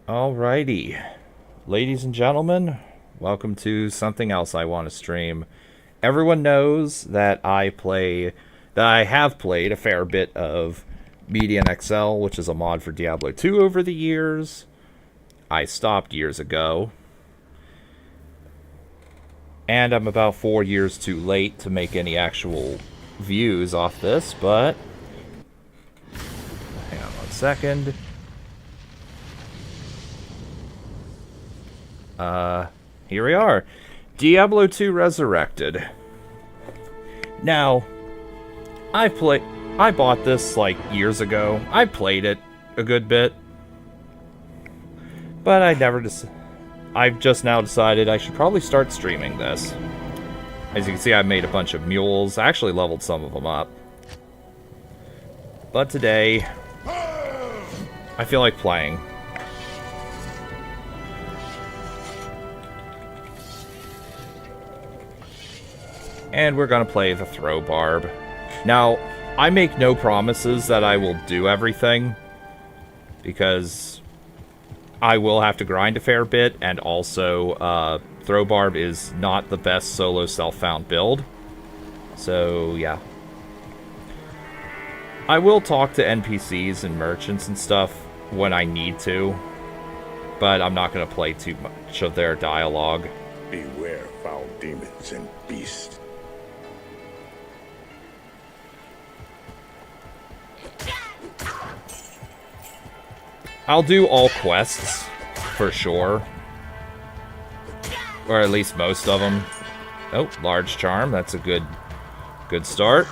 Alrighty, ladies and gentlemen, welcome to something else I want to stream. Everyone knows that I have played a fair bit of Median XL, which is a mod for Diablo 2 over the years. I stopped years ago. And I'm about 4 years too late to make any actual views off this, but hang on 1 second. Here we are. Diablo 2 Resurrected. Now, I bought this like years ago. I played it a good bit. But I've just now decided I should probably start streaming this. As you can see, I made a bunch of mules. I actually leveled some of them up. But today, I feel like playing. And we're gonna play the throw Barb. Now, I make no promises that I will do everything, because I will have to grind a fair bit, and also, throw Barb is not the best solo self-found build. So, yeah. I will talk to NPCs and merchants and stuff when I need to, but I'm not gonna play too much of their dialogue. Beware foul demons and beasts. I'll do all quests, for sure. Or at least most of them. Oh, large charm, that's a good start.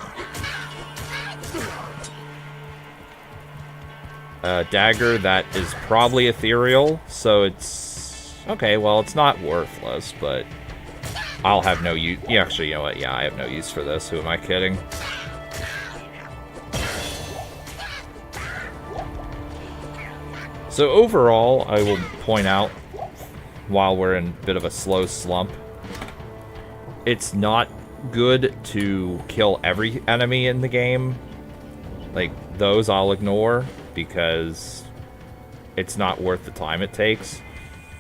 Dagger, that is probably ethereal, so it's... Okay, well, it's not worthless, but I'll have no use... Yeah, actually, you know what? Yeah, I have no use for this. Who am I kidding? So overall, I will point out, while we're in a bit of a slow slump, it's not good to kill every enemy in the game. Like, those I'll ignore, because it's not worth the time it takes.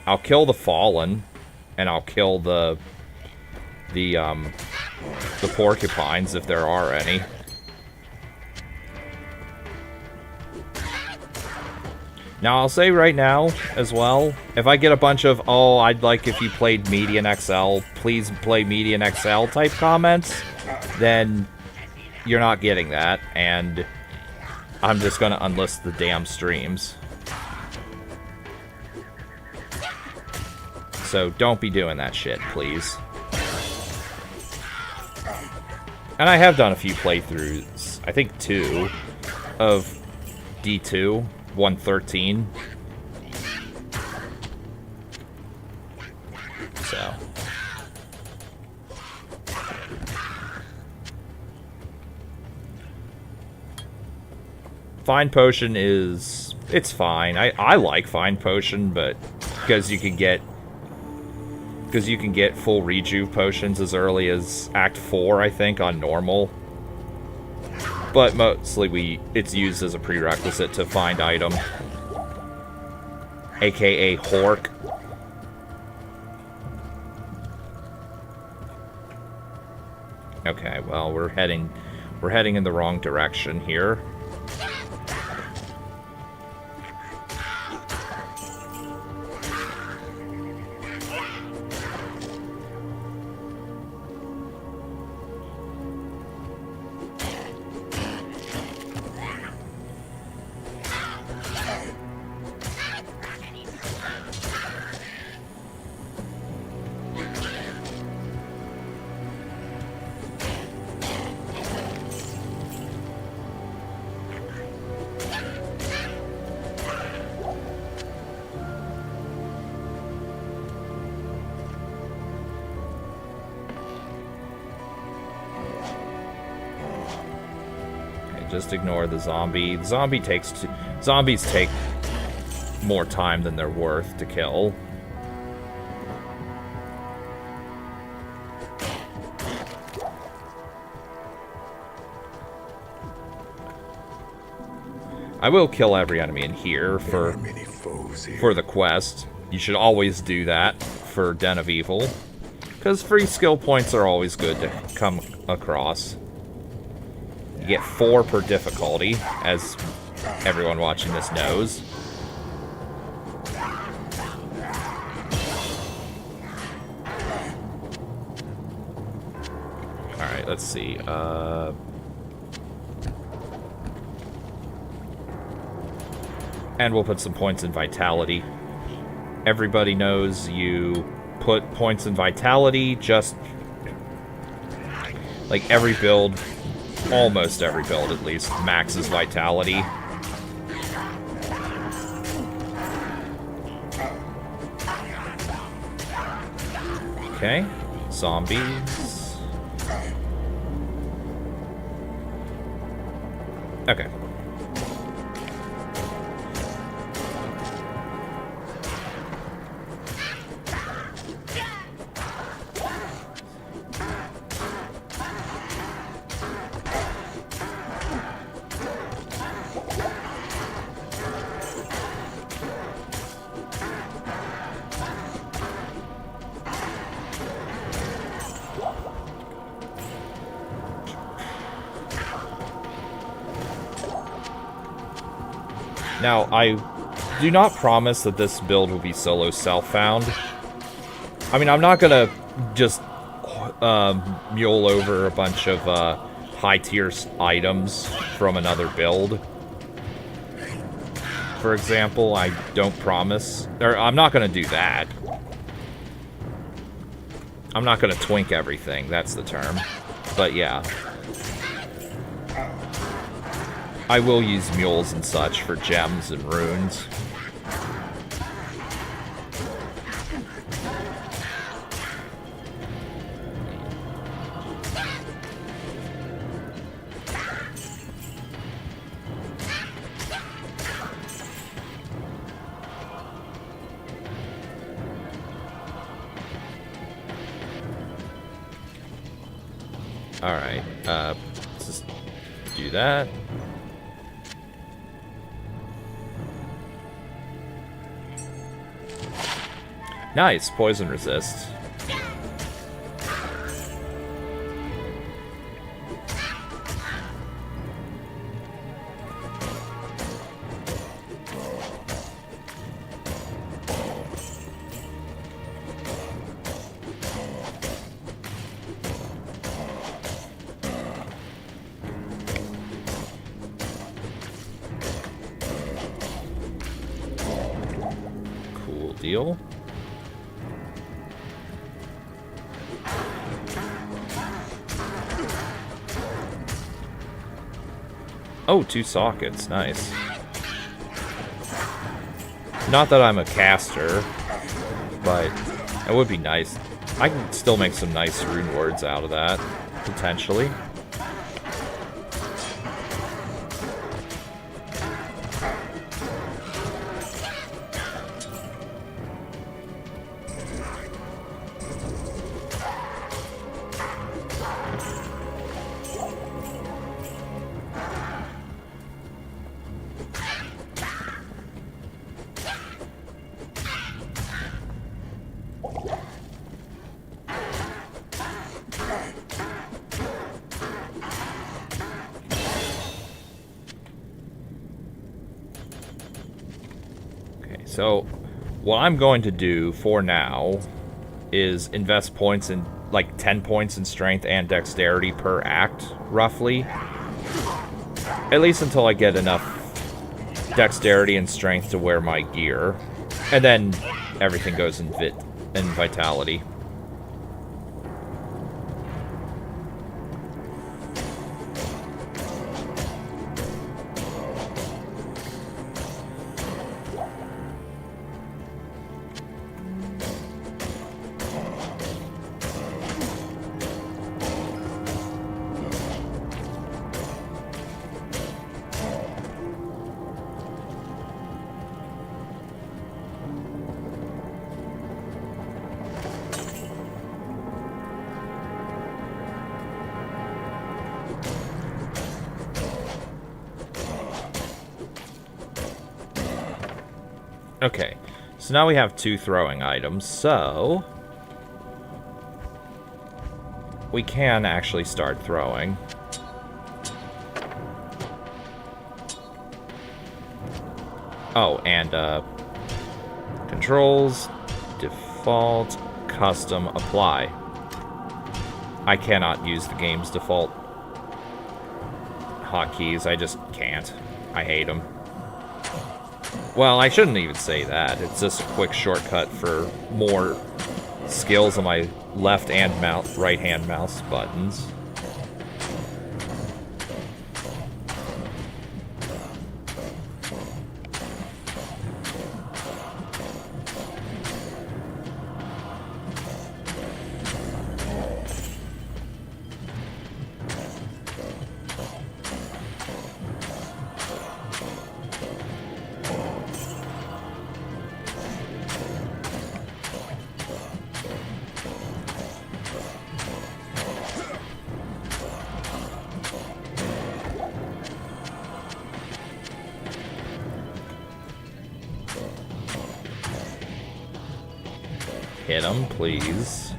I'll kill the Fallen, and I'll kill the porcupines, if there are any. Now, I'll say right now, as well, if I get a bunch of, oh, I'd like if you played Median XL, please play Median XL type comments, then you're not getting that, and I'm just gonna unlist the damn streams. So don't be doing that shit, please. And I have done a few playthroughs, I think 2, of D2. 113. So. Fine Potion is... It's fine. I like Fine Potion, but... Because you can get full rejuve potions as early as Act 4, I think, on normal. But mostly it's used as a prerequisite to find item. AKA Hork. Okay, well, we're heading in the wrong direction here. Just ignore the zombie. The zombie zombies take more time than they're worth to kill. I will kill every enemy in here There are many foes here. for the quest. You should always do that for Den of Evil, because free skill points are always good to come across. You get 4 per difficulty, as everyone watching this knows. Alright, let's see. And we'll put some points in Vitality. Everybody knows you put points in Vitality, just like every build, almost every build at least, maxes Vitality. Okay, zombies. Okay. Now, I do not promise that this build will be solo self-found. I mean, I'm not gonna just mule over a bunch of high-tier items from another build. For example, I don't promise, or I'm not gonna do that. I'm not gonna twink everything, that's the term. But yeah. I will use mules and such for gems and runes. Alright, let's just do that. Nice, poison resist. Cool deal. Oh, 2 sockets. Nice. Not that I'm a caster, but it would be nice. I can still make some nice rune words out of that, potentially. So, what I'm going to do for now is invest points in, like, 10 points in strength and dexterity per act, roughly. At least until I get enough dexterity and strength to wear my gear. And then everything goes in vitality. Okay, so now we have 2 throwing items, so we can actually start throwing. Oh, and controls, default, custom, apply. I cannot use the game's default hotkeys. I just can't. I hate them. Well, I shouldn't even say that. It's just a quick shortcut for more skills on my left and right hand mouse buttons. Hit him, please.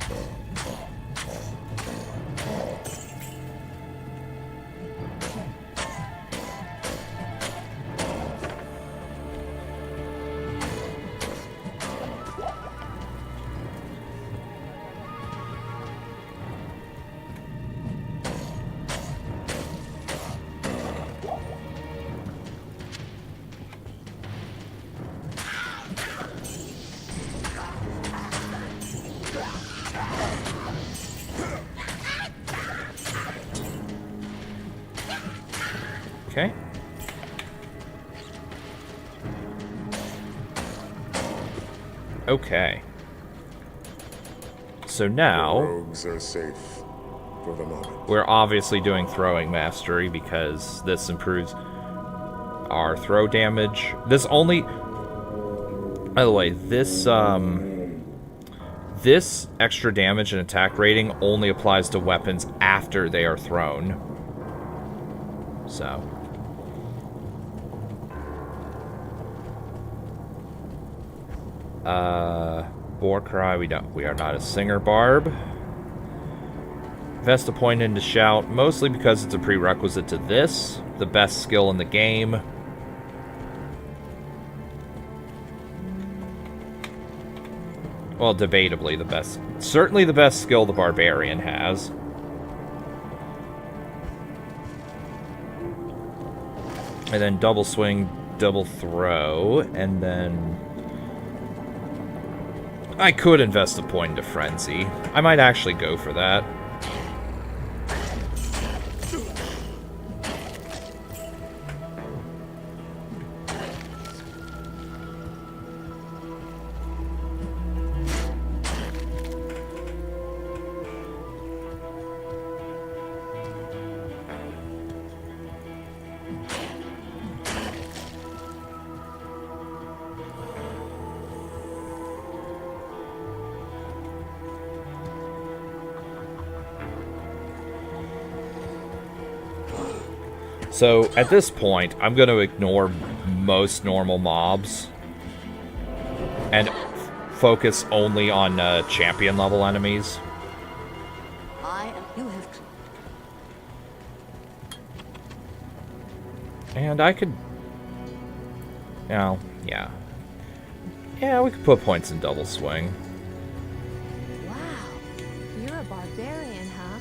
Okay. Okay. So now, Rogues are safe for the moment. we're obviously doing throwing mastery because this improves our throw damage. This only, by the way, this extra damage and attack rating only applies to weapons after they are thrown. So. Boar cry, we are not a singer, Barb. Invest a point into shout, mostly because it's a prerequisite to this, the best skill in the game. Well, debatably the best, certainly the best skill the barbarian has. And then double swing, double throw, and then I could invest a point into Frenzy. I might actually go for that. So, at this point, I'm going to ignore most normal mobs and focus only on champion level enemies. And I could... yeah. Yeah, we could put points in double swing. Wow, you're a barbarian, huh?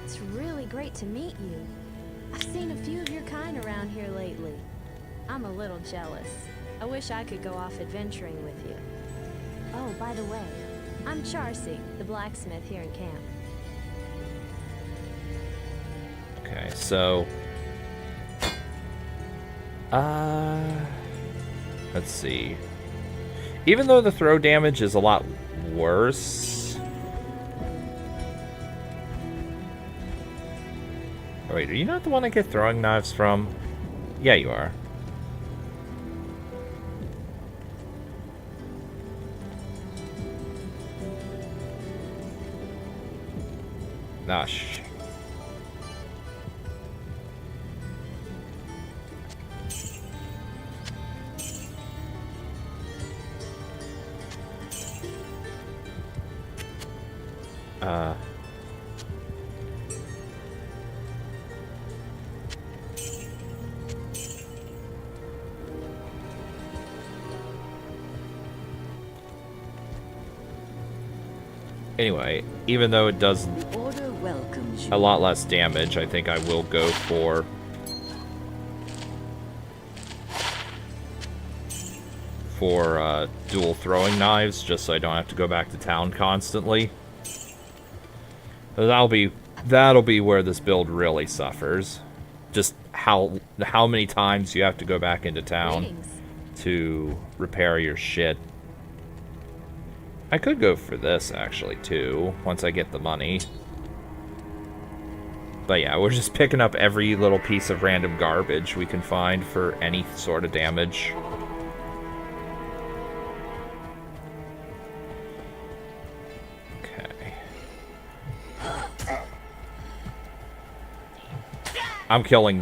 It's really great to meet you. I've seen a few of your kind around here lately. I'm a little jealous. I wish I could go off adventuring with you. Oh, by the way, I'm Charcy, the blacksmith here in camp. Okay, so... let's see. Even though the throw damage is a lot worse... Oh, wait, are you not the one I get throwing knives from? Yeah, you are. Ah, shh. Anyway, even though it does Order welcomes you. a lot less damage, I think I will go for dual throwing knives, just so I don't have to go back to town constantly. So that'll be where this build really suffers. Just how many times you have to go back into town Greetings. to repair your shit. I could go for this, actually, too, once I get the money. But yeah, we're just picking up every little piece of random garbage we can find for any sort of damage. Okay. I'm killing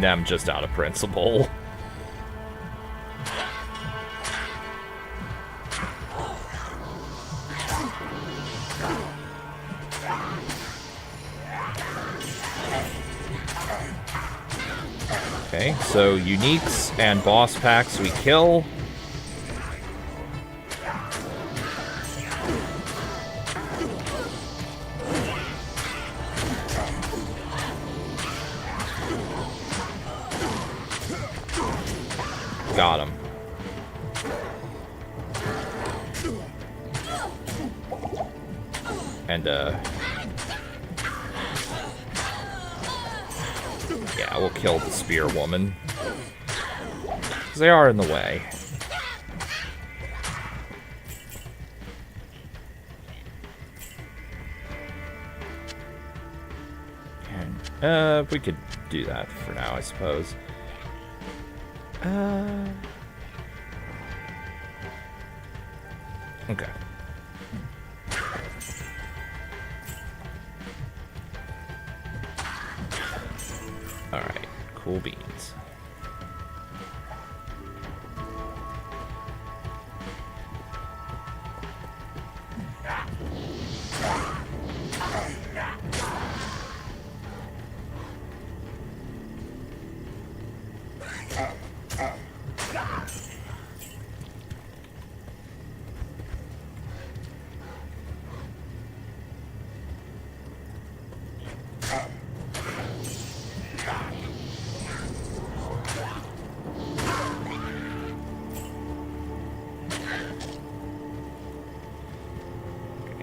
them just out of principle. Okay, so uniques and boss packs we kill. Got him. And, yeah, we'll kill the spear woman. 'Cause they are in the way. And, we could do that for now, I suppose. Okay. Alright, cool beans.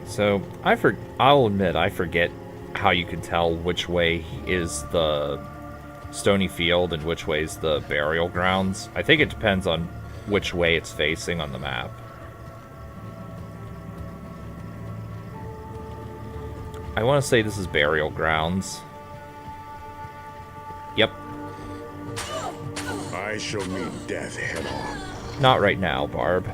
So, I'll admit, I forget how you can tell which way is the stony field and which way is the burial grounds. I think it depends on which way it's facing on the map. I want to say this is burial grounds. Yep. I shall meet death head on. Not right now, Barb.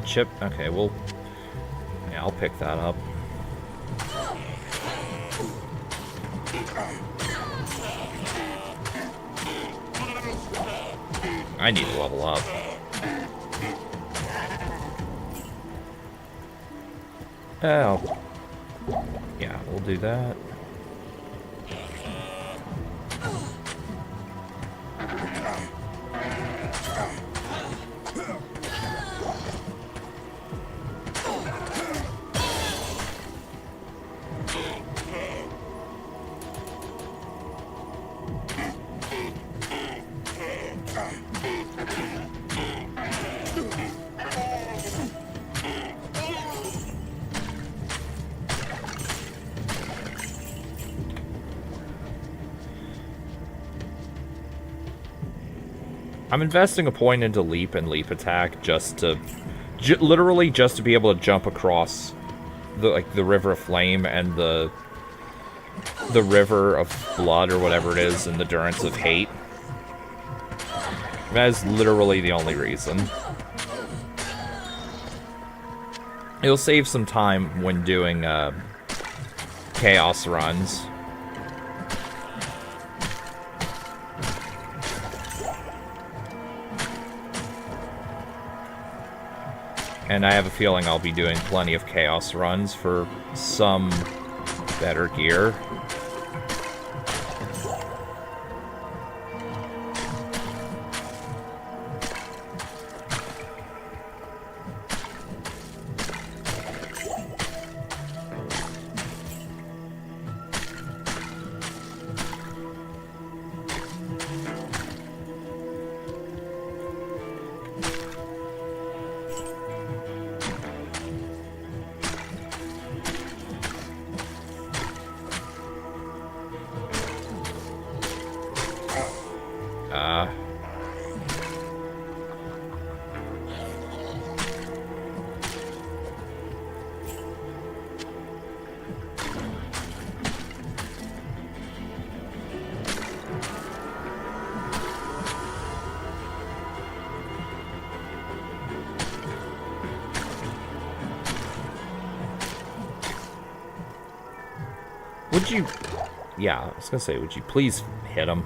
Chip. Okay, well, yeah, I'll pick that up. I need to level up. Oh. Yeah, we'll do that. I'm investing a point into leap and leap attack just to, literally just to be able to jump across the river of flame and the river of blood or whatever it is, and the durance of hate. That is literally the only reason. It'll save some time when doing chaos runs. And I have a feeling I'll be doing plenty of chaos runs for some better gear. Would you... Yeah, I was gonna say, would you please hit him?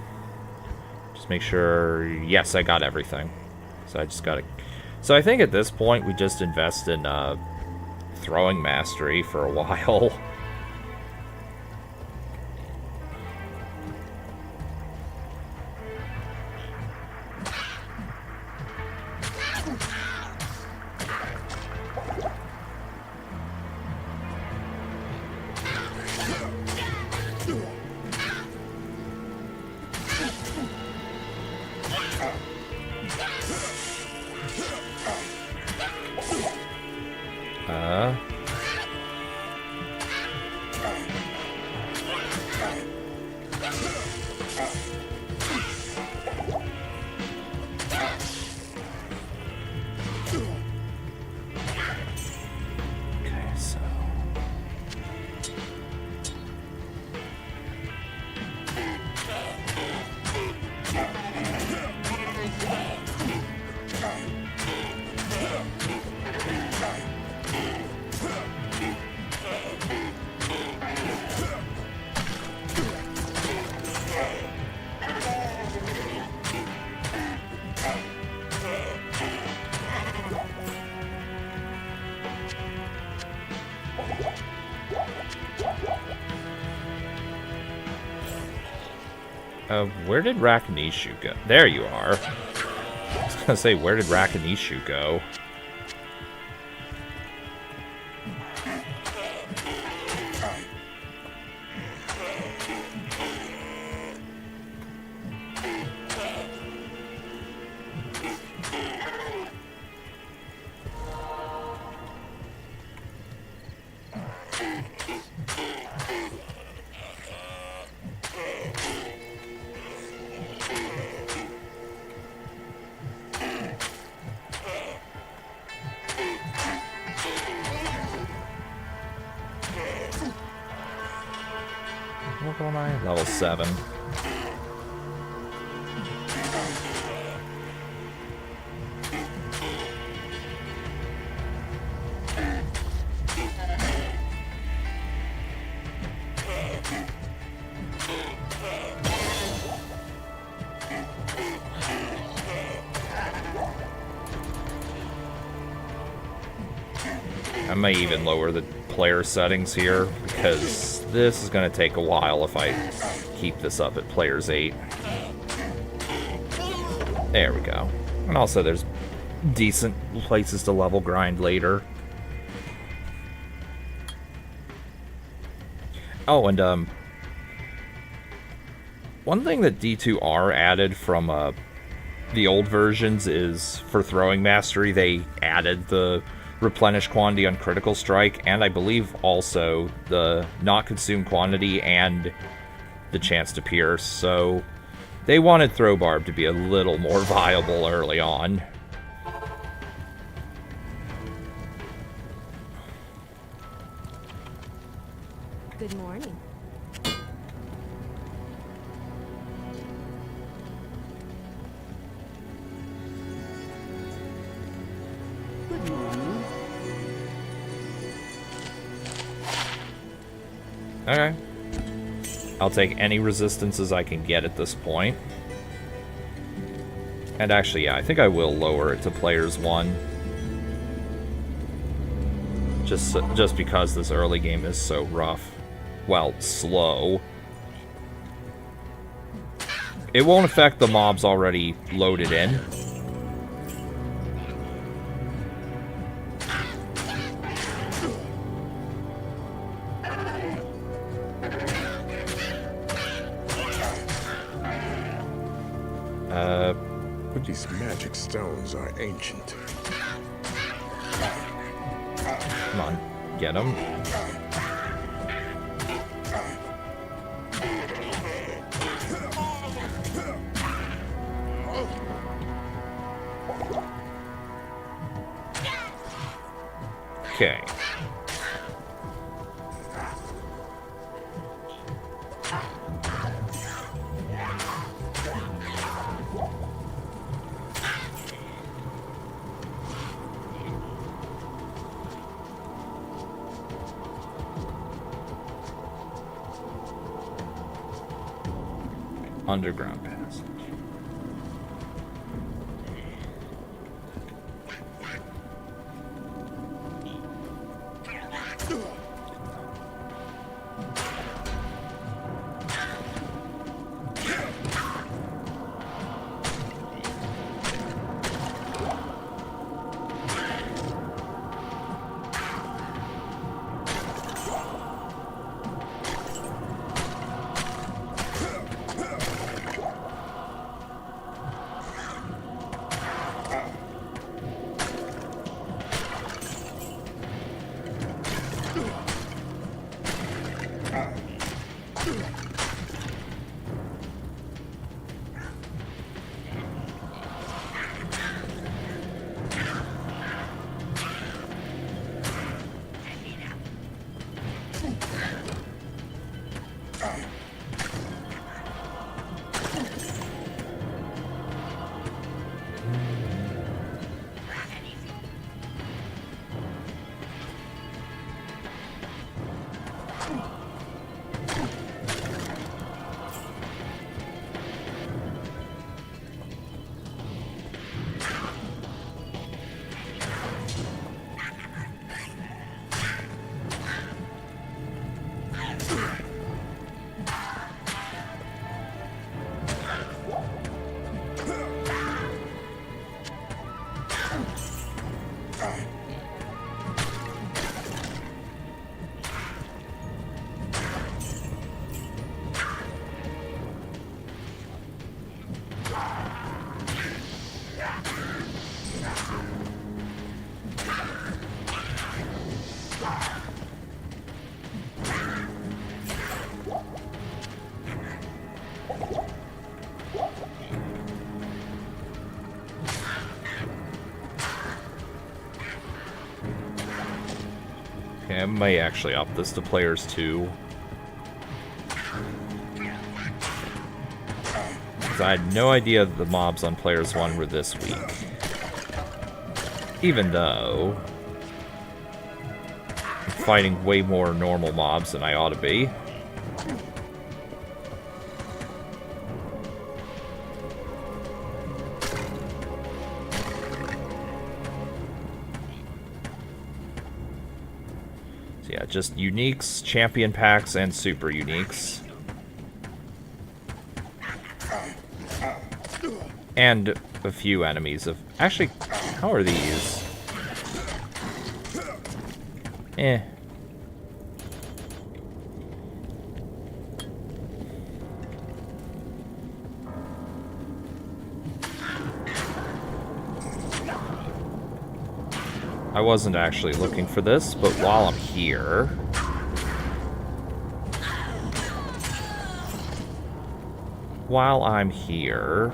Just make sure... Yes, I got everything. So I just gotta... So I think at this point we just invest in throwing mastery for a while. Where did Rakanishu go? There you are. I was gonna say, where did Rakanishu go? What am I? Level 7. I may even lower the player settings here, because this is going to take a while if I keep this up at players 8. There we go. And also there's decent places to level grind later. Oh, and one thing that D2R added from the old versions is, for throwing mastery, they added the replenish quantity on critical strike, and I believe also the not consume quantity and the chance to pierce. So They wanted Throw Barb to be a little more viable early on. Good morning. Good morning. Okay. I'll take any resistances I can get at this point. And actually, yeah, I think I will lower it to players 1. Just because this early game is so rough. Well, slow. It won't affect the mobs already loaded in. These magic stones are ancient. Come on, get them. Okay. Underground passage. Okay, I may actually up this to players 2. Because I had no idea that the mobs on players 1 were this weak. Even though I'm fighting way more normal mobs than I ought to be. Yeah, just uniques, champion packs, and super uniques. And a few enemies of... Actually, how are these? Eh. I wasn't actually looking for this, but while I'm here... while I'm here...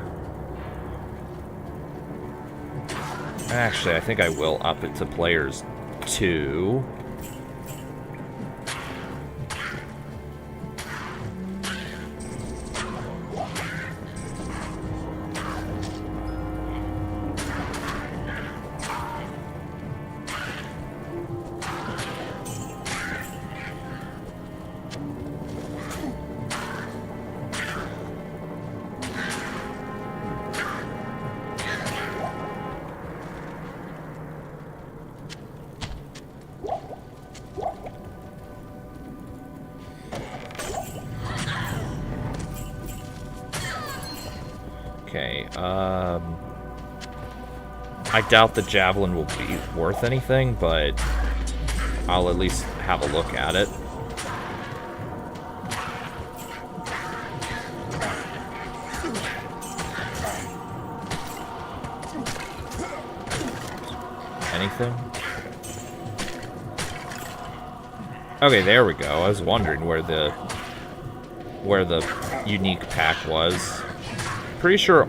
Actually, I think I will up it to players 2. Okay, I doubt the javelin will be worth anything, but I'll at least have a look at it. Anything? Okay, there we go. I was wondering where the unique pack was. Pretty sure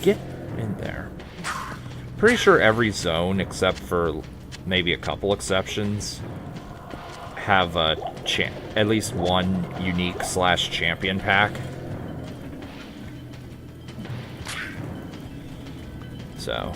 get in there. Pretty sure every zone, except for maybe a couple exceptions, have at least one unique / champion pack. So...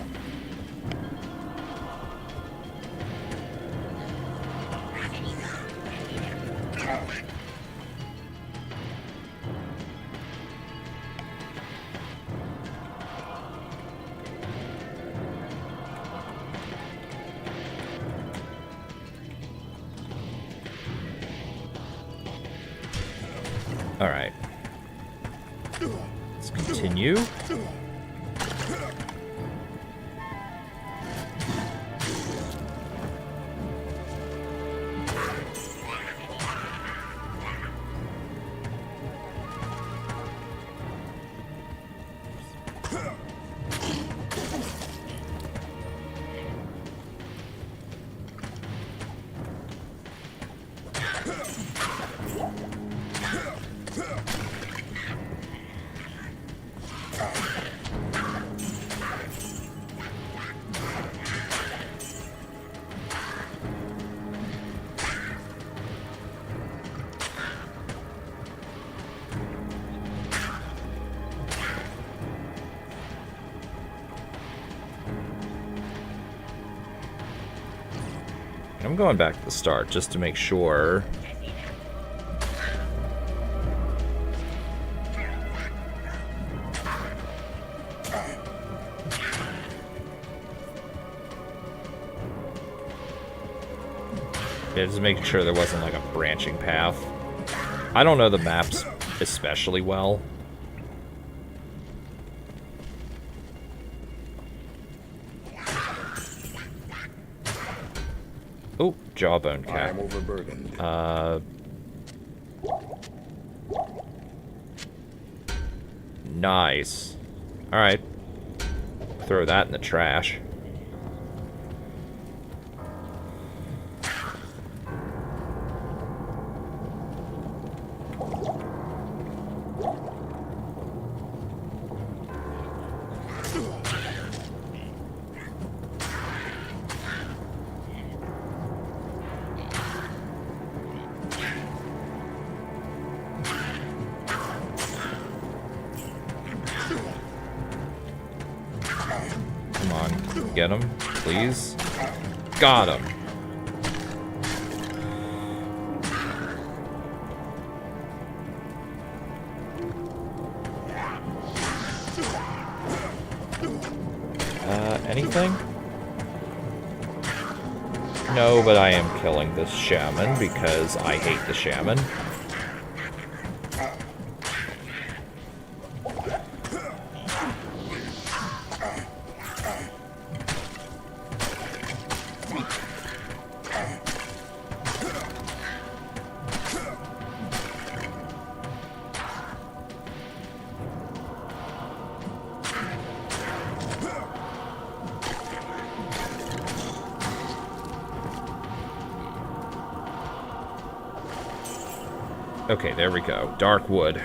Alright. Let's continue. I'm going back to the start just to make sure. Yeah, just making sure there wasn't like a branching path. I don't know the maps especially well. Oh, jawbone cap. I'm overburdened. Nice. Alright. Throw that in the trash. Get him, please. Got him. Anything? No, but I am killing this shaman because I hate the shaman. Okay, there we go. Dark wood.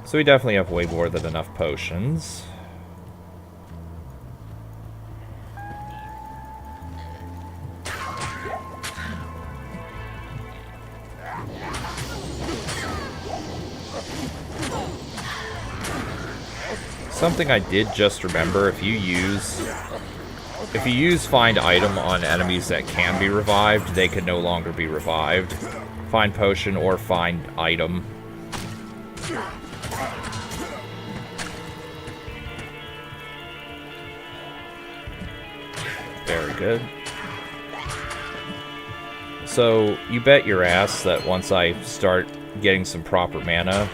So we definitely have way more than enough potions. Something I did just remember, if you use find item on enemies that can be revived, they can no longer be revived. Find potion or find item. Very good. So, you bet your ass that once I start getting some proper mana,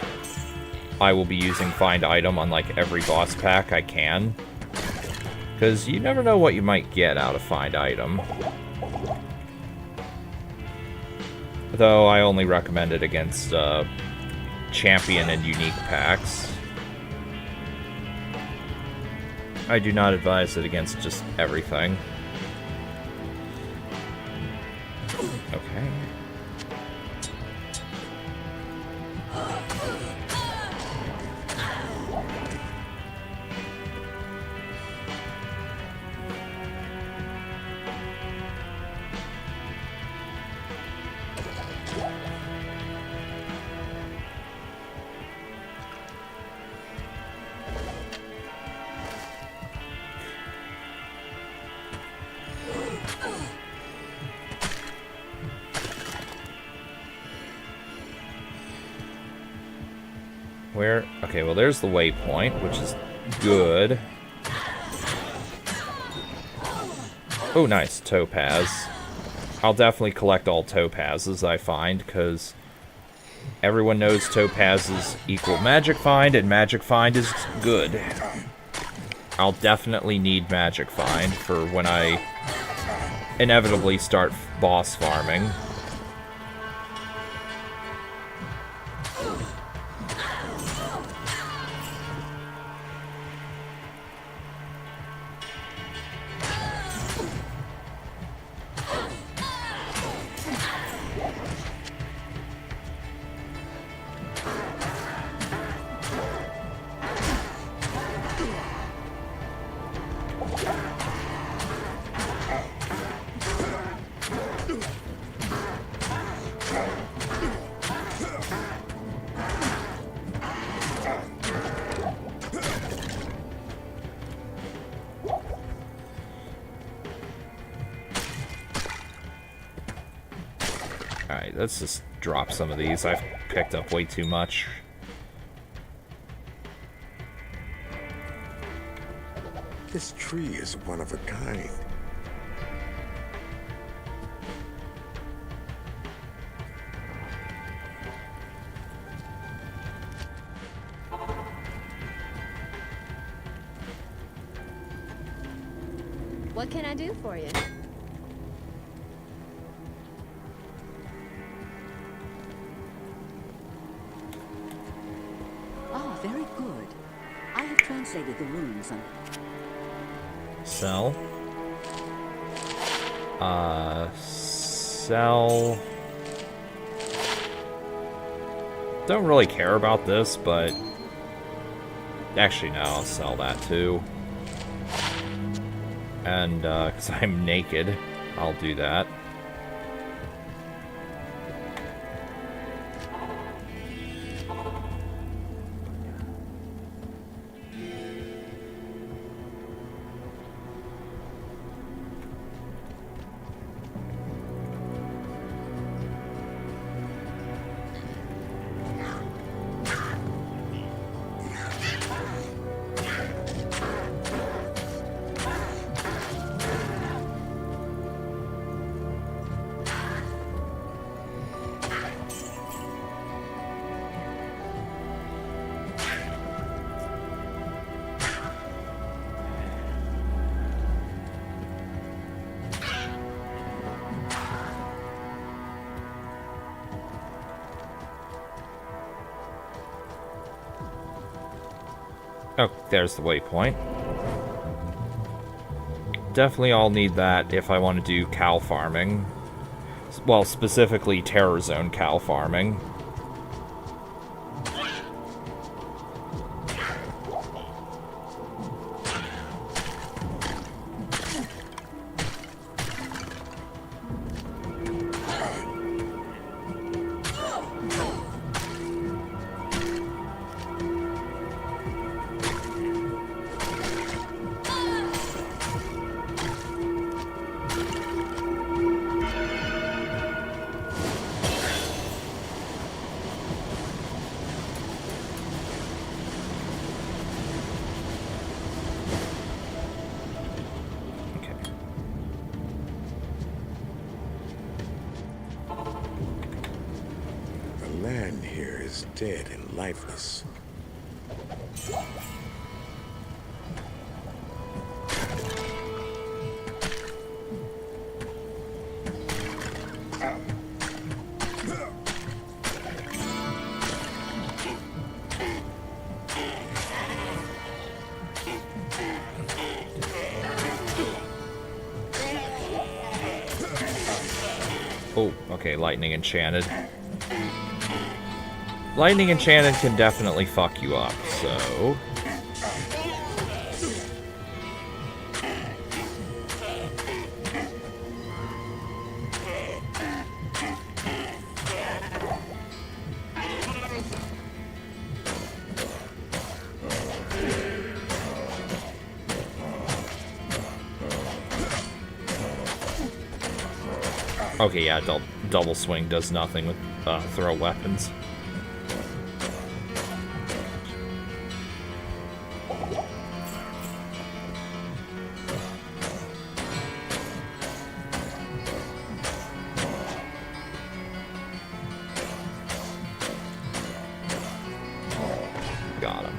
I will be using find item on like every boss pack I can. Because you never know what you might get out of find item. Though I only recommend it against champion and unique packs. I do not advise it against just everything. Okay. Where? Okay, well there's the waypoint, which is good. Oh, nice. Topaz. I'll definitely collect all topazes I find, because everyone knows topazes equal magic find, and magic find is good. I'll definitely need magic find for when I inevitably start boss farming. Alright, let's just drop some of these. I've picked up way too much. This tree is one of a kind. What can I do for you? Oh, very good. I have translated the runes on Sell. Sell. Don't really care about this, but actually no, I'll sell that too. And because I'm naked, I'll do that. Oh, there's the waypoint. Definitely I'll need that if I want to do cow farming. Well, specifically Terror Zone cow farming. The land here is dead and lifeless. Oh, okay, lightning enchanted. Lightning enchanted can definitely fuck you up, so... Okay, yeah, double swing does nothing with throw weapons. Got him.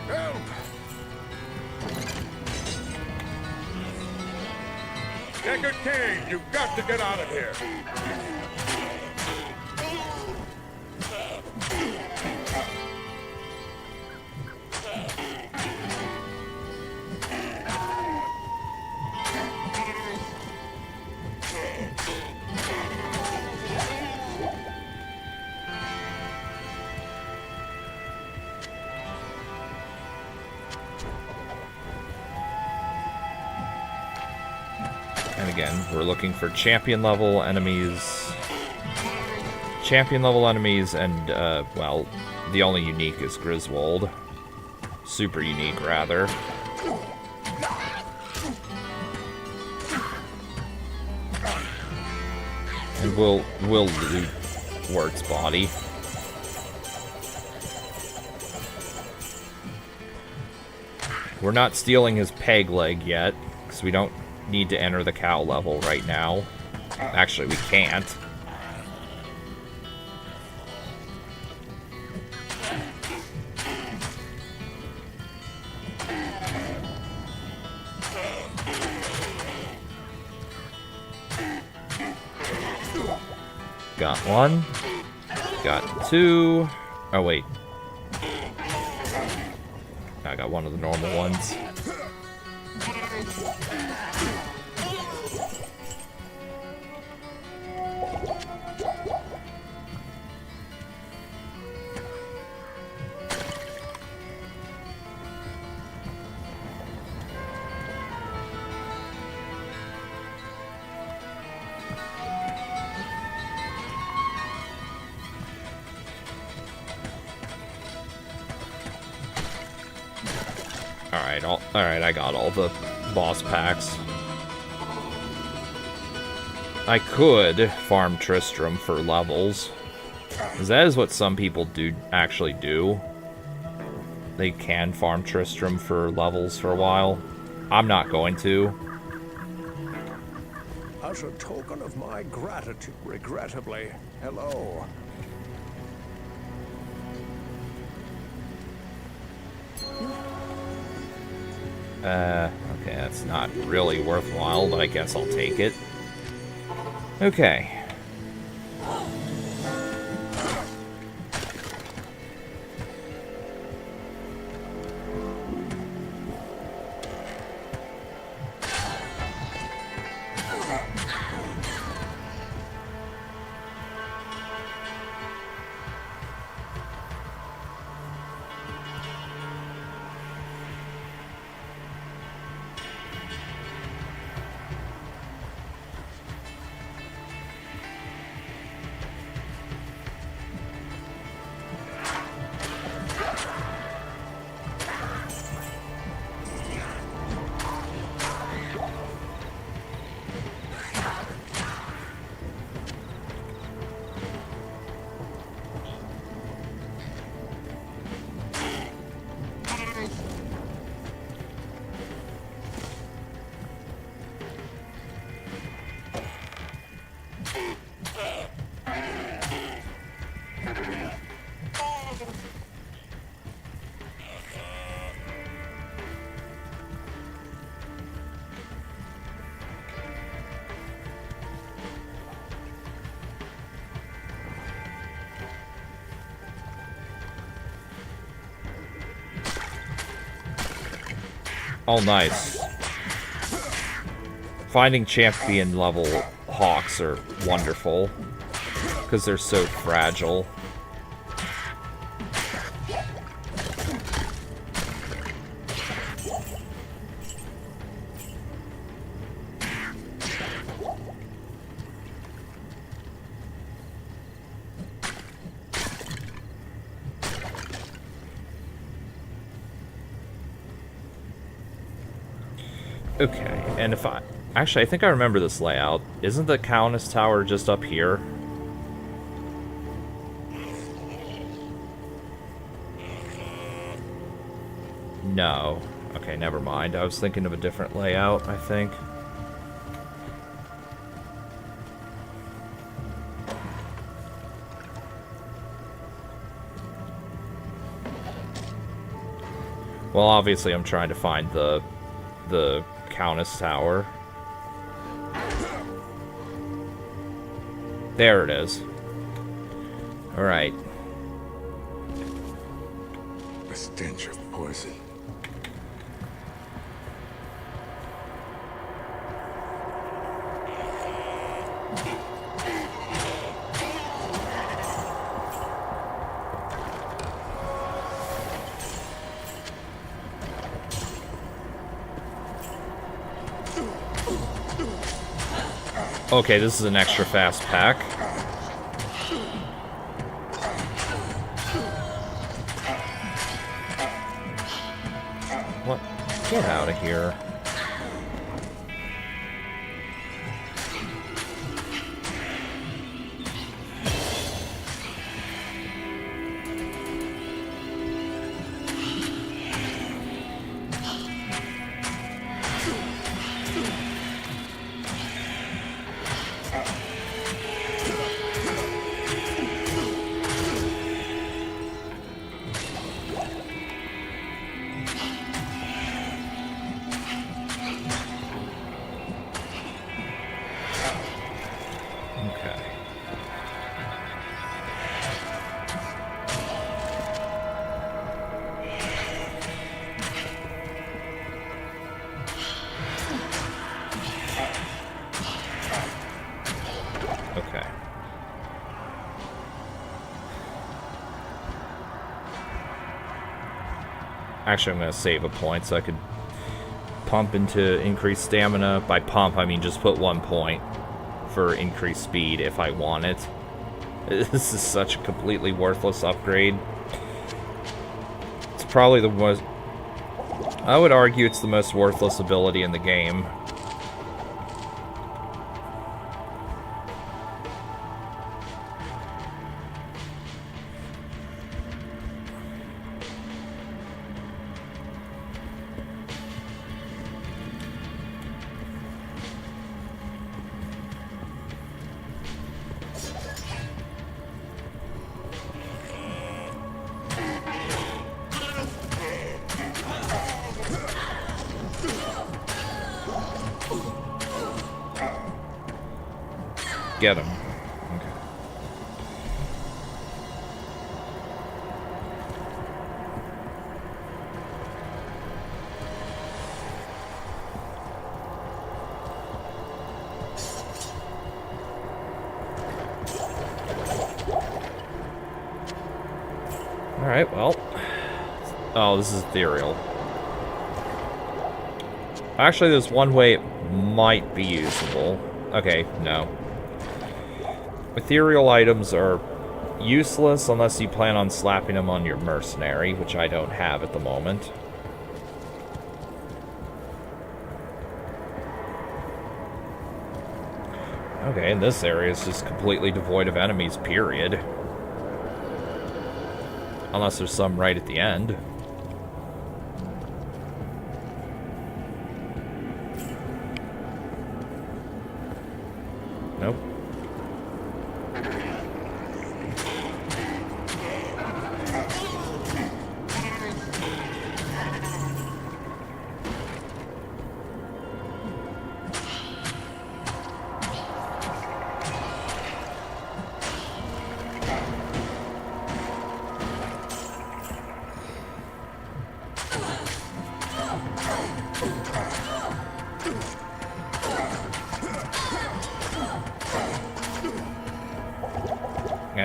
Help! Deckard Cain, you've got to get out of here. And again, we're looking for champion level enemies. Champion level enemies, and, well, the only unique is Griswold. Super unique, rather. And we'll loot Wirt's body. We're not stealing his peg leg yet, because we don't need to enter the cow level right now. Actually, we can't. Got one. Got two. Oh, wait. I got one of the normal ones. Alright, I got all the boss packs. I could farm Tristram for levels, because that is what some people actually do. They can farm Tristram for levels for a while. I'm not going to. As a token of my gratitude, regrettably, hello. Okay, that's not really worthwhile, but I guess I'll take it. Okay. Oh, nice. Finding champion level hawks are wonderful because they're so fragile. Okay, and if I... Actually, I think I remember this layout. Isn't the Countess Tower just up here? No. Okay, never mind. I was thinking of a different layout, I think. Well, obviously I'm trying to find the Countess Tower. There it is. Alright. A stench of poison. Okay, this is an extra fast pack. What? Get out of here. Okay. Actually, I'm going to save a point so I could pump into increased stamina. By pump, I mean just put 1 point for increased speed if I want it. This is such a completely worthless upgrade. It's probably the most... I would argue it's the most worthless ability in the game. Get him. Okay. Alright, well. Oh, this is ethereal. Actually, there's one way it might be usable. Okay, no. Ethereal items are useless unless you plan on slapping them on your mercenary, which I don't have at the moment. Okay, and this area is just completely devoid of enemies, period. Unless there's some right at the end. Nope.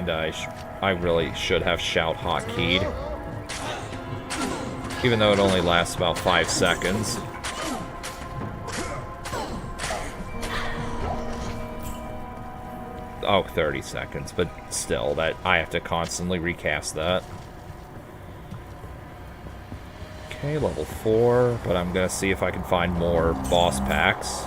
And I really should have shout hotkeyed. Even though it only lasts about 5 seconds. Oh, 30 seconds, but still, that I have to constantly recast that. Okay, level 4, but I'm gonna see if I can find more boss packs.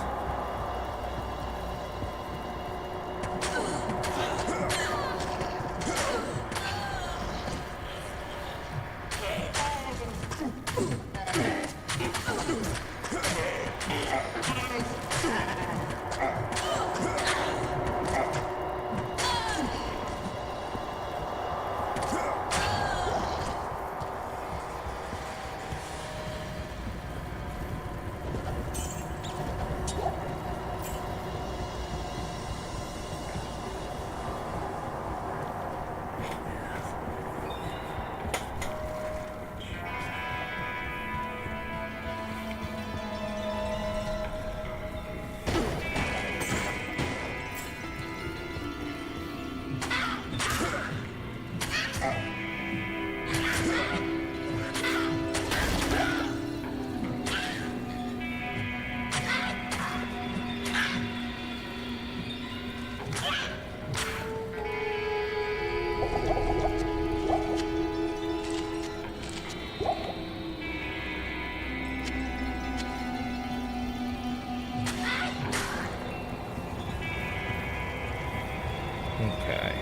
Okay.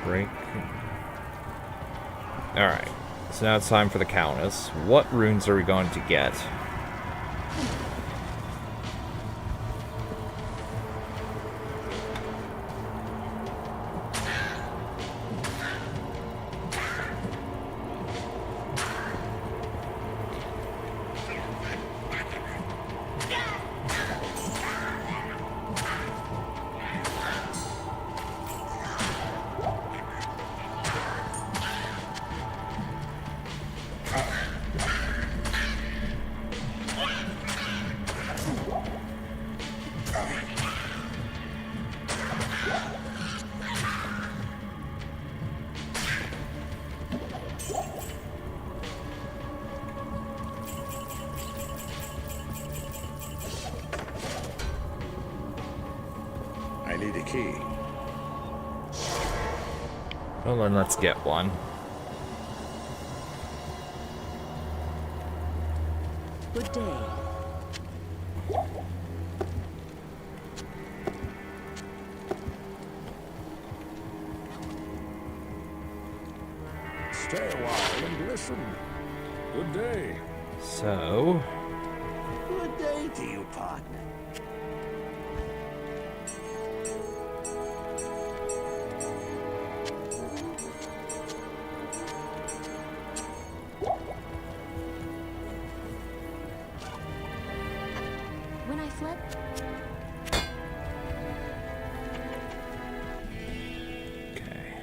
Break. Alright. So now it's time for the Countess. What runes are we going to get? I need a key. Well, then let's get one. Good day. Stay a while and listen. Good day. So, Good day to you, partner. When I flip, okay.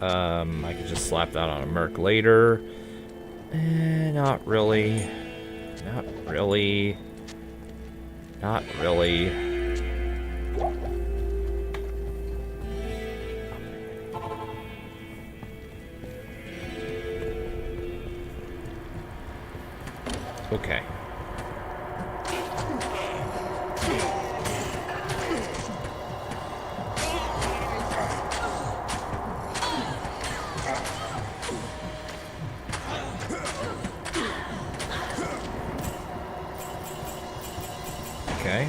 I could just slap that on a Merc later. Not really. Not really. Not really. Okay. Okay.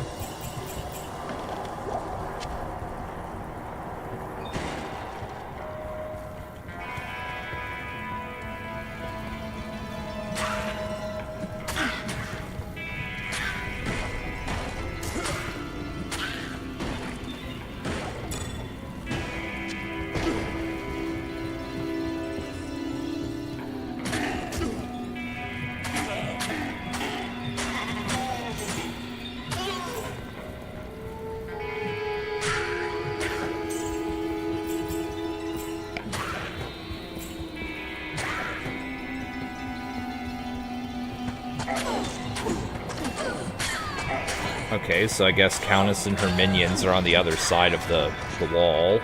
Okay, so I guess Countess and her minions are on the other side of the wall.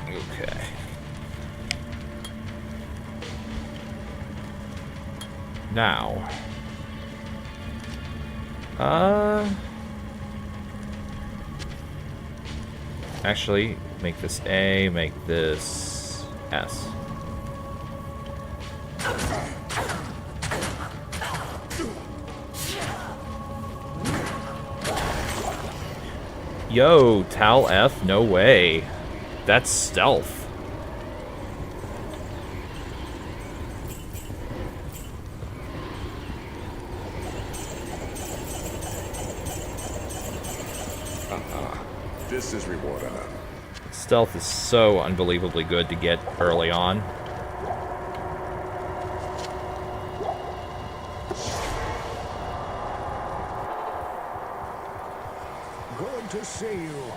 Okay. Now. Actually, make this A, make this S. Yo, Tal F, no way. That's stealth. This is reward enough. Stealth is so unbelievably good to get early on. Good to see you.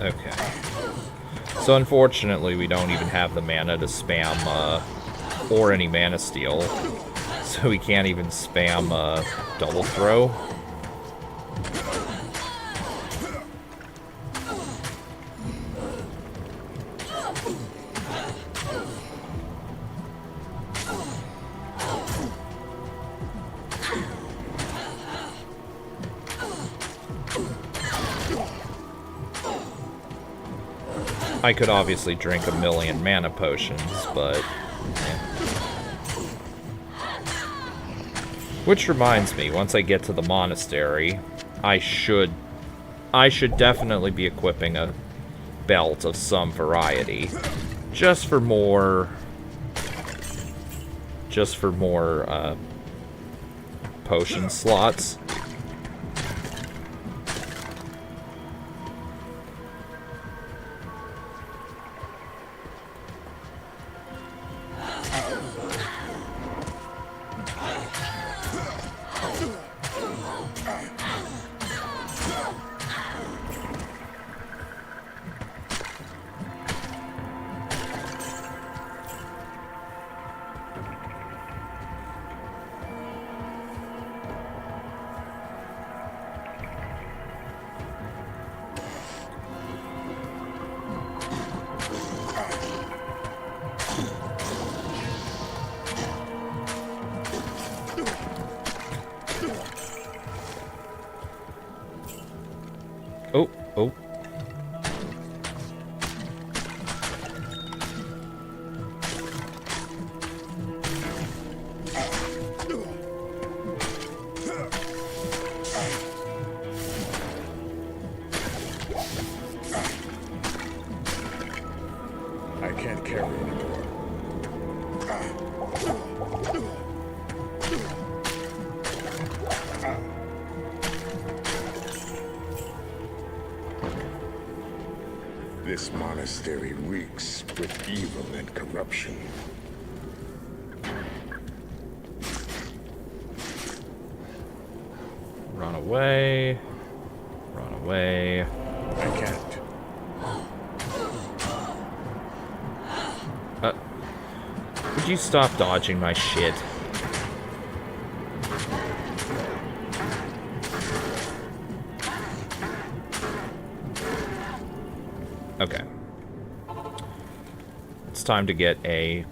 Okay. So unfortunately, we don't even have the mana to spam, or any mana steal. So we can't even spam, double throw. I could obviously drink 1,000,000 mana potions, but... yeah. Which reminds me, once I get to the monastery, I should definitely be equipping a belt of some variety. Just for more... potion slots. Oh, oh. I can't carry anymore. This monastery reeks with evil and corruption. Run away. Run away. I can't. Would you stop dodging my shit? Okay. It's time to get a...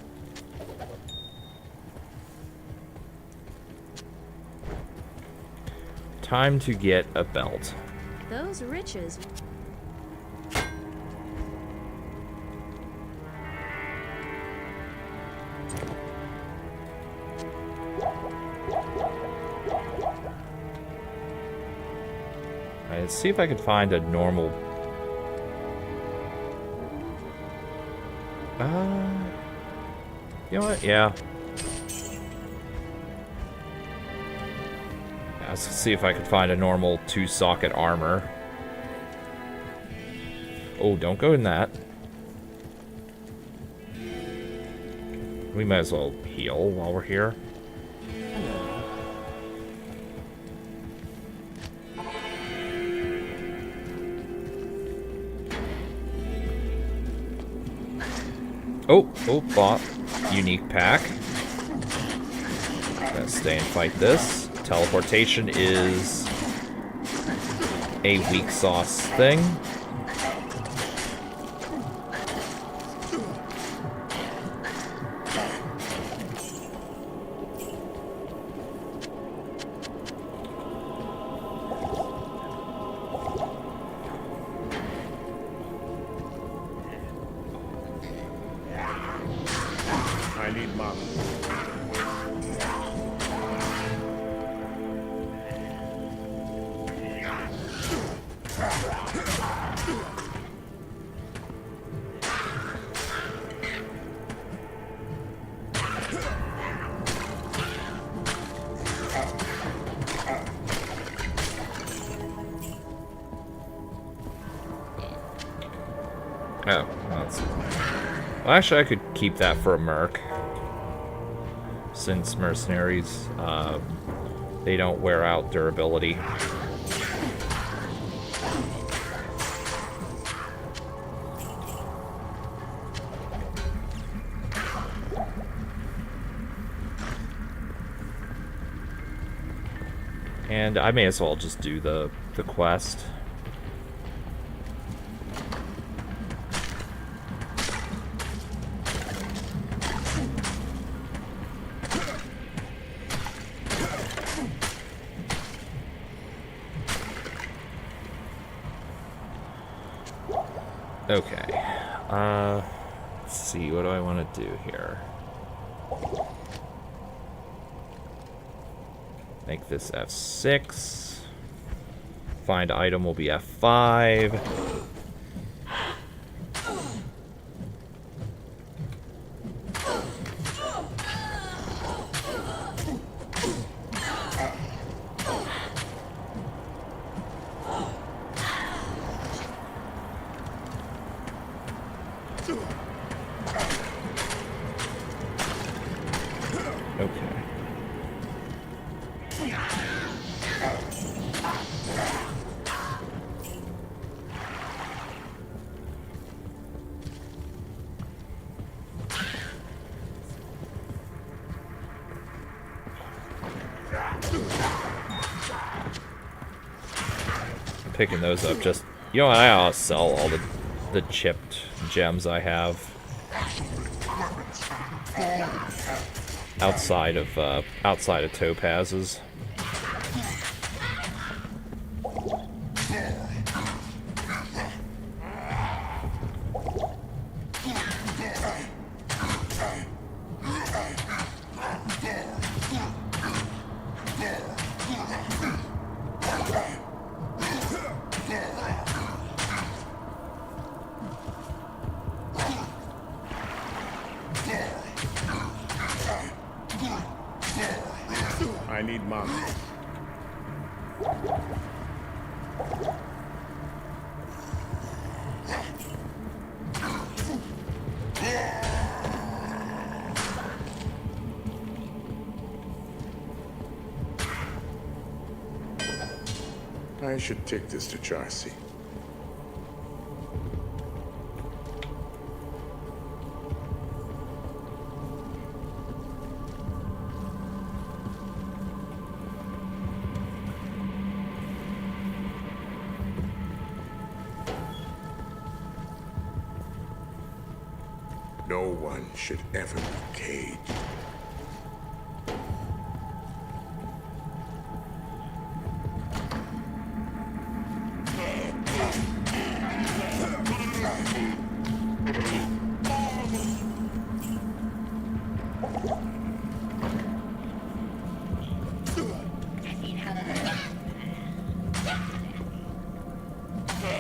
Time to get a belt. Those riches. Let's see if I can find a normal... You know what? Yeah. Let's see if I can find a normal 2-socket armor. Oh, don't go in that. We might as well heal while we're here. Oh, bought. Unique pack. Gonna stay and fight this. Teleportation is a weak sauce thing. I need mana. Oh, that's... Well, actually, I could keep that for a merc. Since mercenaries, they don't wear out durability. And I may as well just do the quest. Okay. Let's see, what do I want to do here? Make this F6. Find item will be F5. Okay. Picking those up just... You know what, I'll sell all the chipped gems I have. Outside of topazes. I need mana. I should take this to Charcy. No one should ever be caged.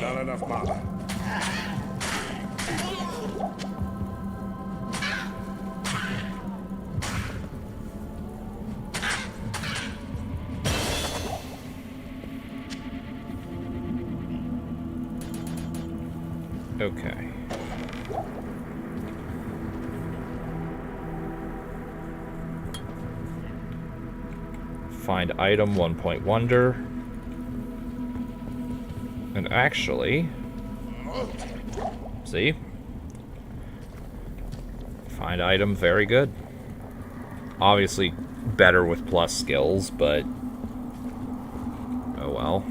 Not enough mana. Okay. Find item, 1-point wonder. And actually... See? Find item, very good. Obviously better with plus skills, but... oh well.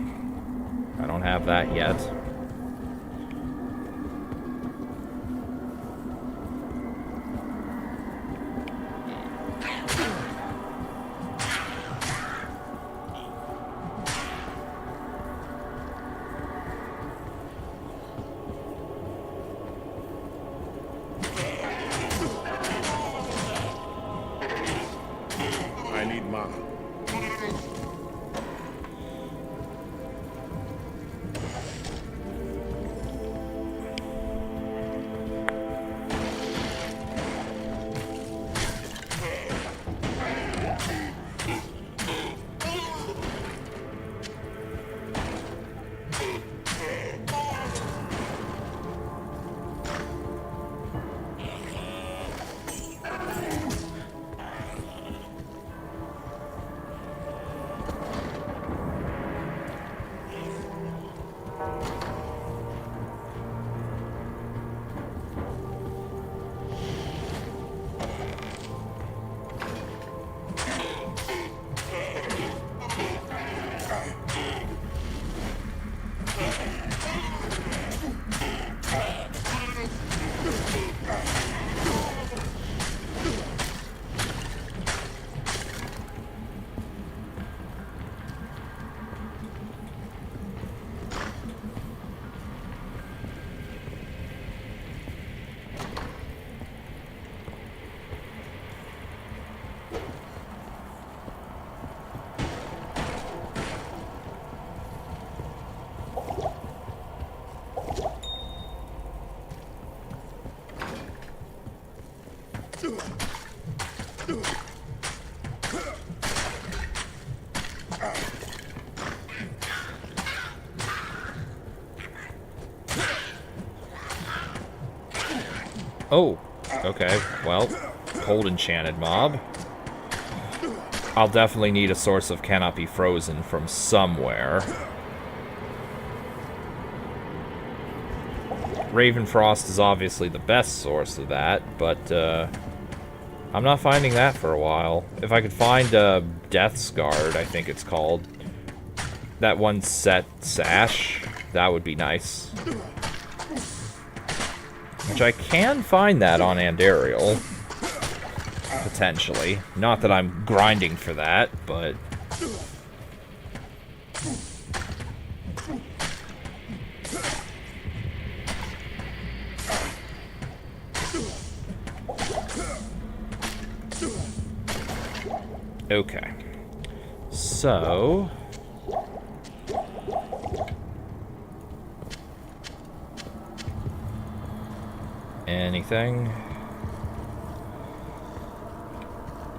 I don't have that yet. I need mana. Oh, okay. Well, cold enchanted mob. I'll definitely need a source of cannot be frozen from somewhere. Ravenfrost is obviously the best source of that, but I'm not finding that for a while. If I could find Death's Guard, I think it's called, that one set sash, that would be nice. Which I can find that on Andariel. Potentially. Not that I'm grinding for that, but... okay. So... anything?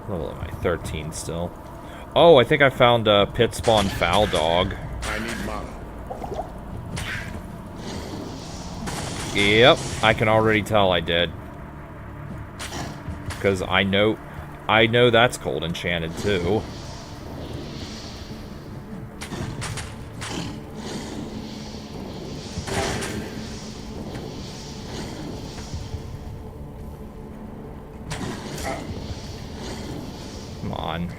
What level am I? 13 still. Oh, I think I found Pit Spawn Foul Dog. I need mana. Yep, I can already tell I did. Because I know that's cold enchanted too. Come on.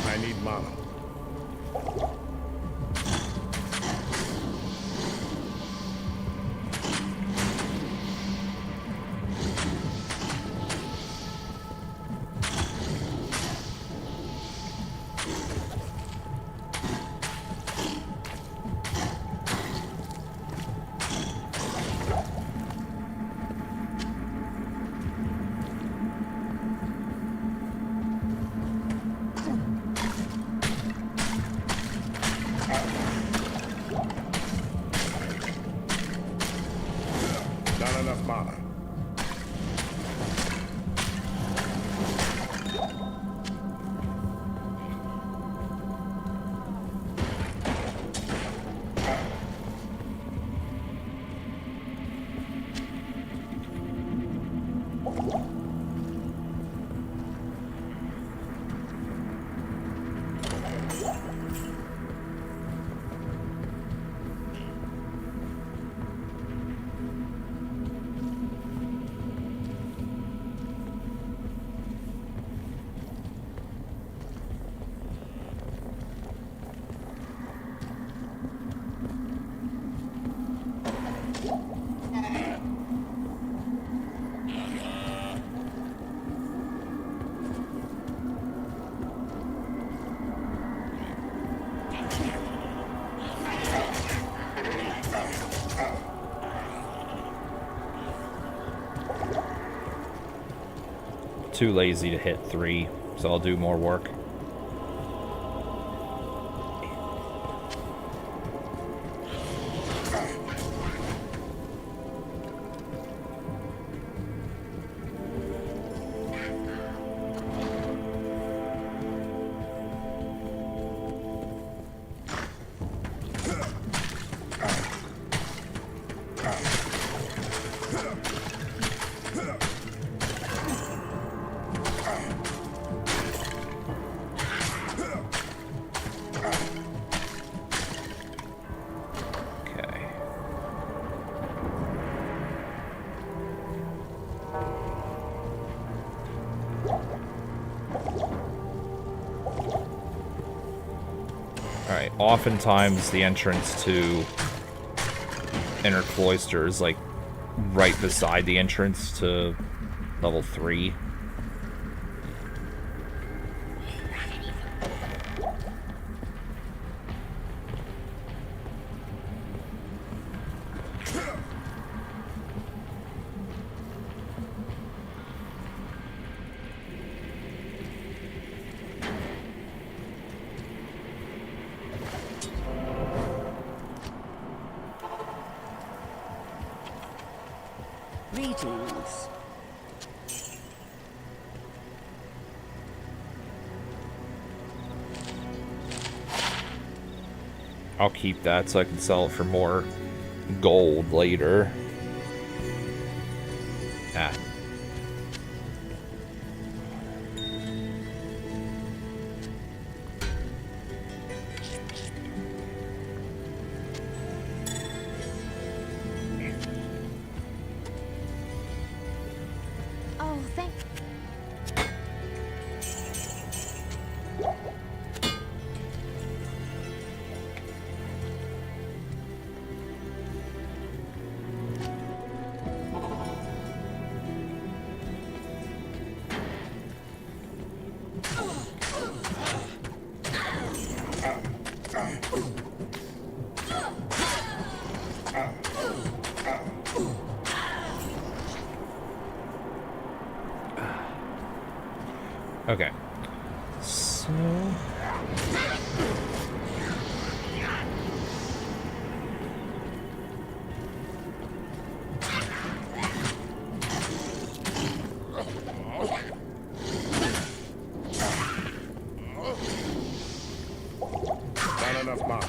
I need mana. Not enough mana. Too lazy to hit 3, so I'll do more work. Alright, oftentimes the entrance to Inner Cloister is like right beside the entrance to level 3. Greetings. I'll keep that so I can sell it for more gold later. Ah. Oh, thank... Okay. So... Not enough mana.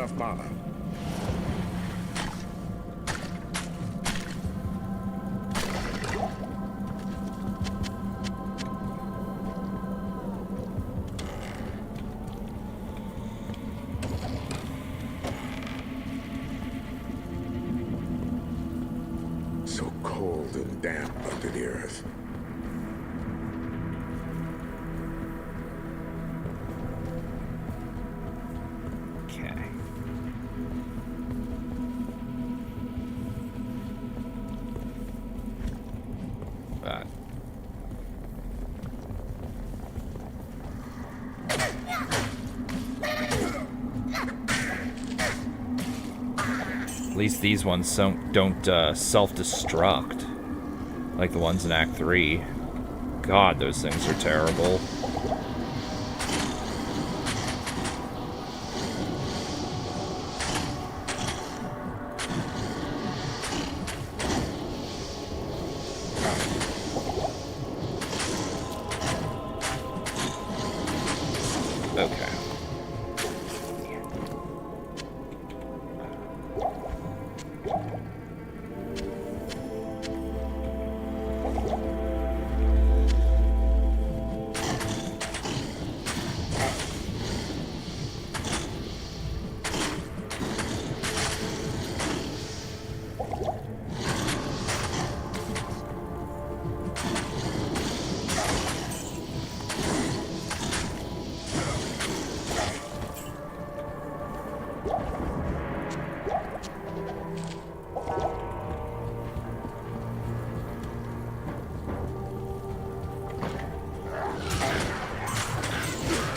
enough mana. So cold and damp under the earth. Okay. That. At least these ones don't self-destruct like the ones in Act 3. God, those things are terrible. Okay.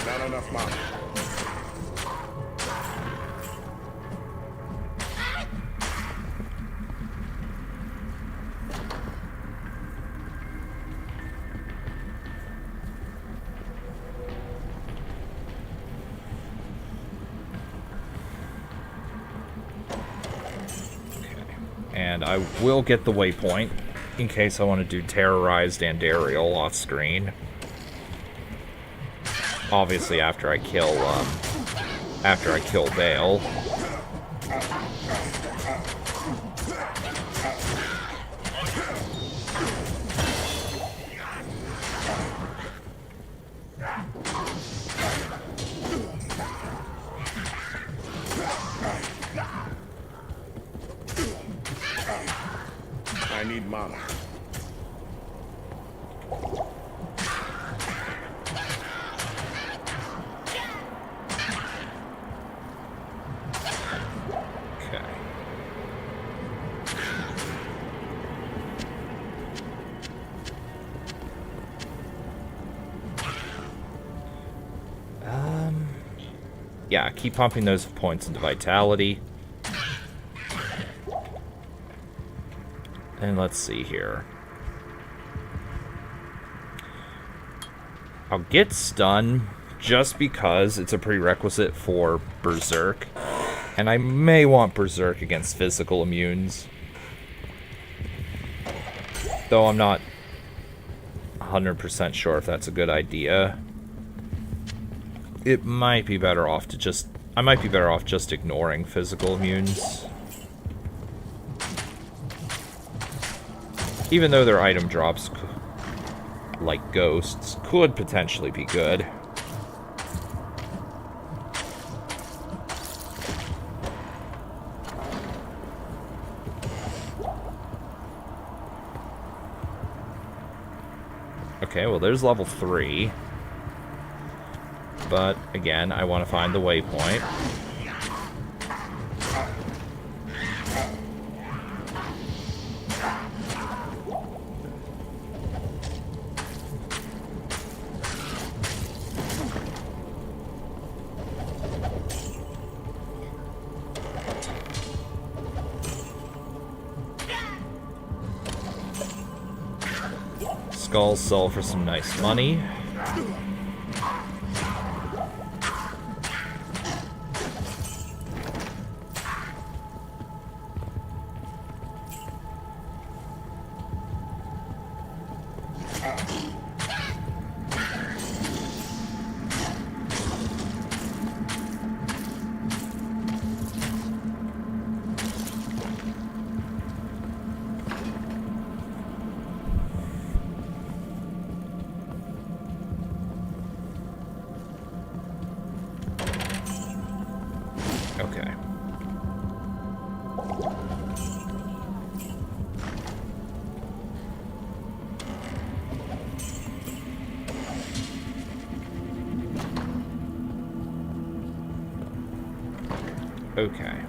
Not enough mana. And I will get the waypoint in case I want to do terrorized and aerial off screen. Obviously after I kill Bale. I need mana. Okay. Yeah, keep pumping those points into vitality. And let's see here. I'll get stun just because it's a prerequisite for Berserk. And I may want Berserk against physical immunes. Though I'm not 100% sure if that's a good idea. It might be better off to just... I might be better off just ignoring physical immunes. Even though their item drops, like ghosts, could potentially be good. Okay, well there's level 3. But, again, I want to find the waypoint. Skulls sell for some nice money. Okay.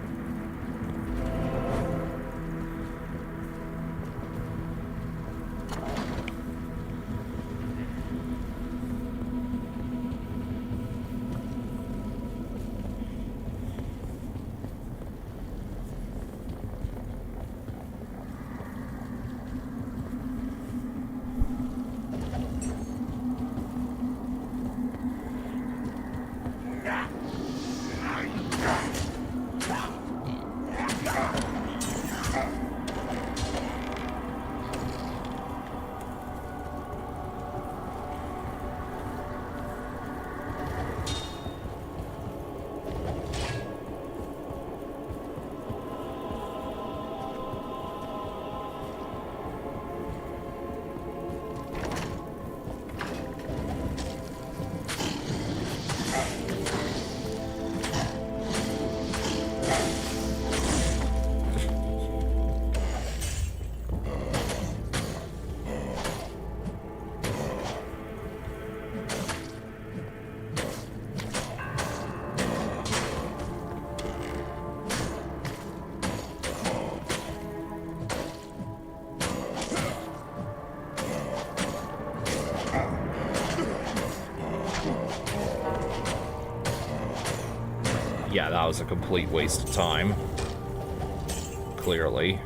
Yeah, that was a complete waste of time. Clearly.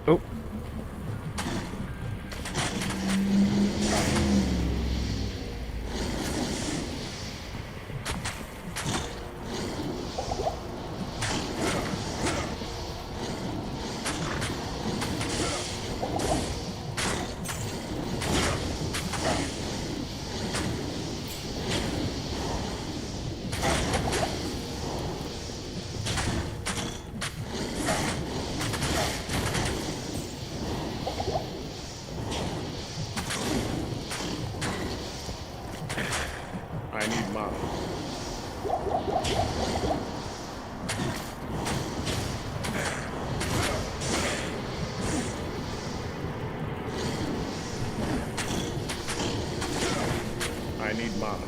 Oh. I need mana. I need mana.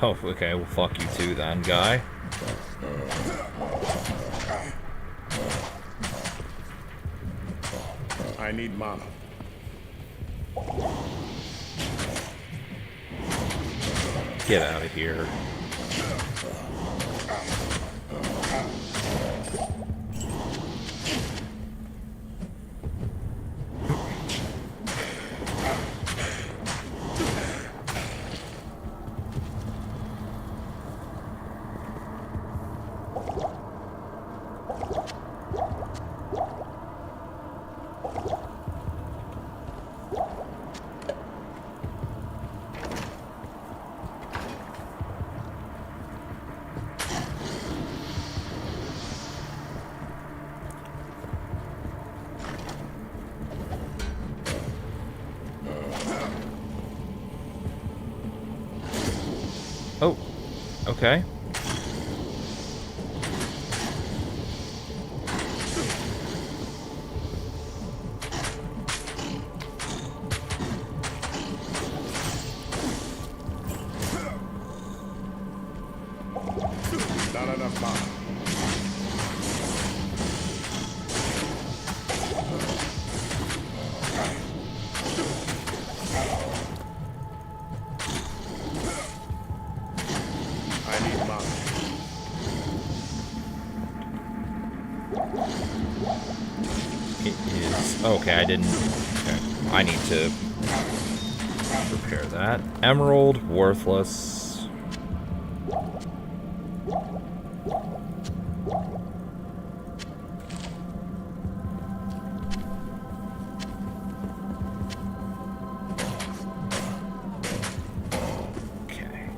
Oh, okay, well, fuck you too then, guy. I need mana. Get out of here. Oh, okay. Not enough mana. I need mana. It is... Okay, I didn't... Okay. I need to repair that. Emerald, worthless. Okay.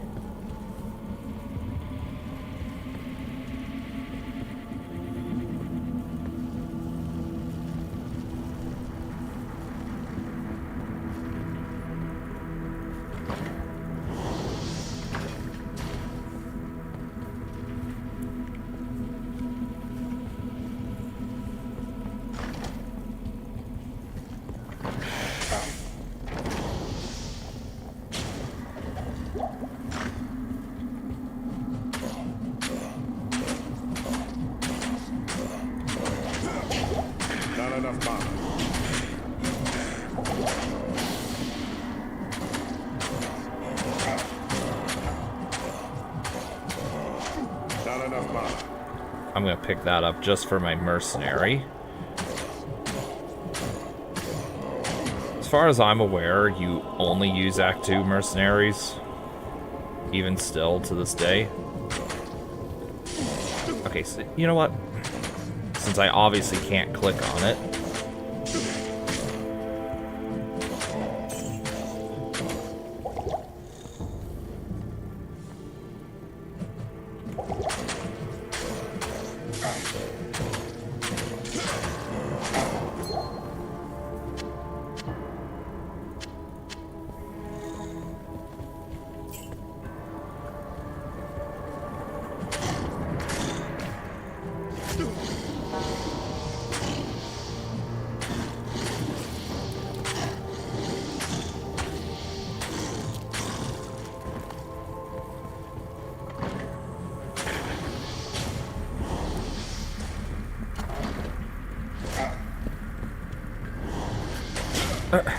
enough mana. Not enough mana. I'm gonna pick that up just for my mercenary. As far as I'm aware, you only use Act 2 mercenaries. Even still, to this day. Okay, so you know what? Since I obviously can't click on it.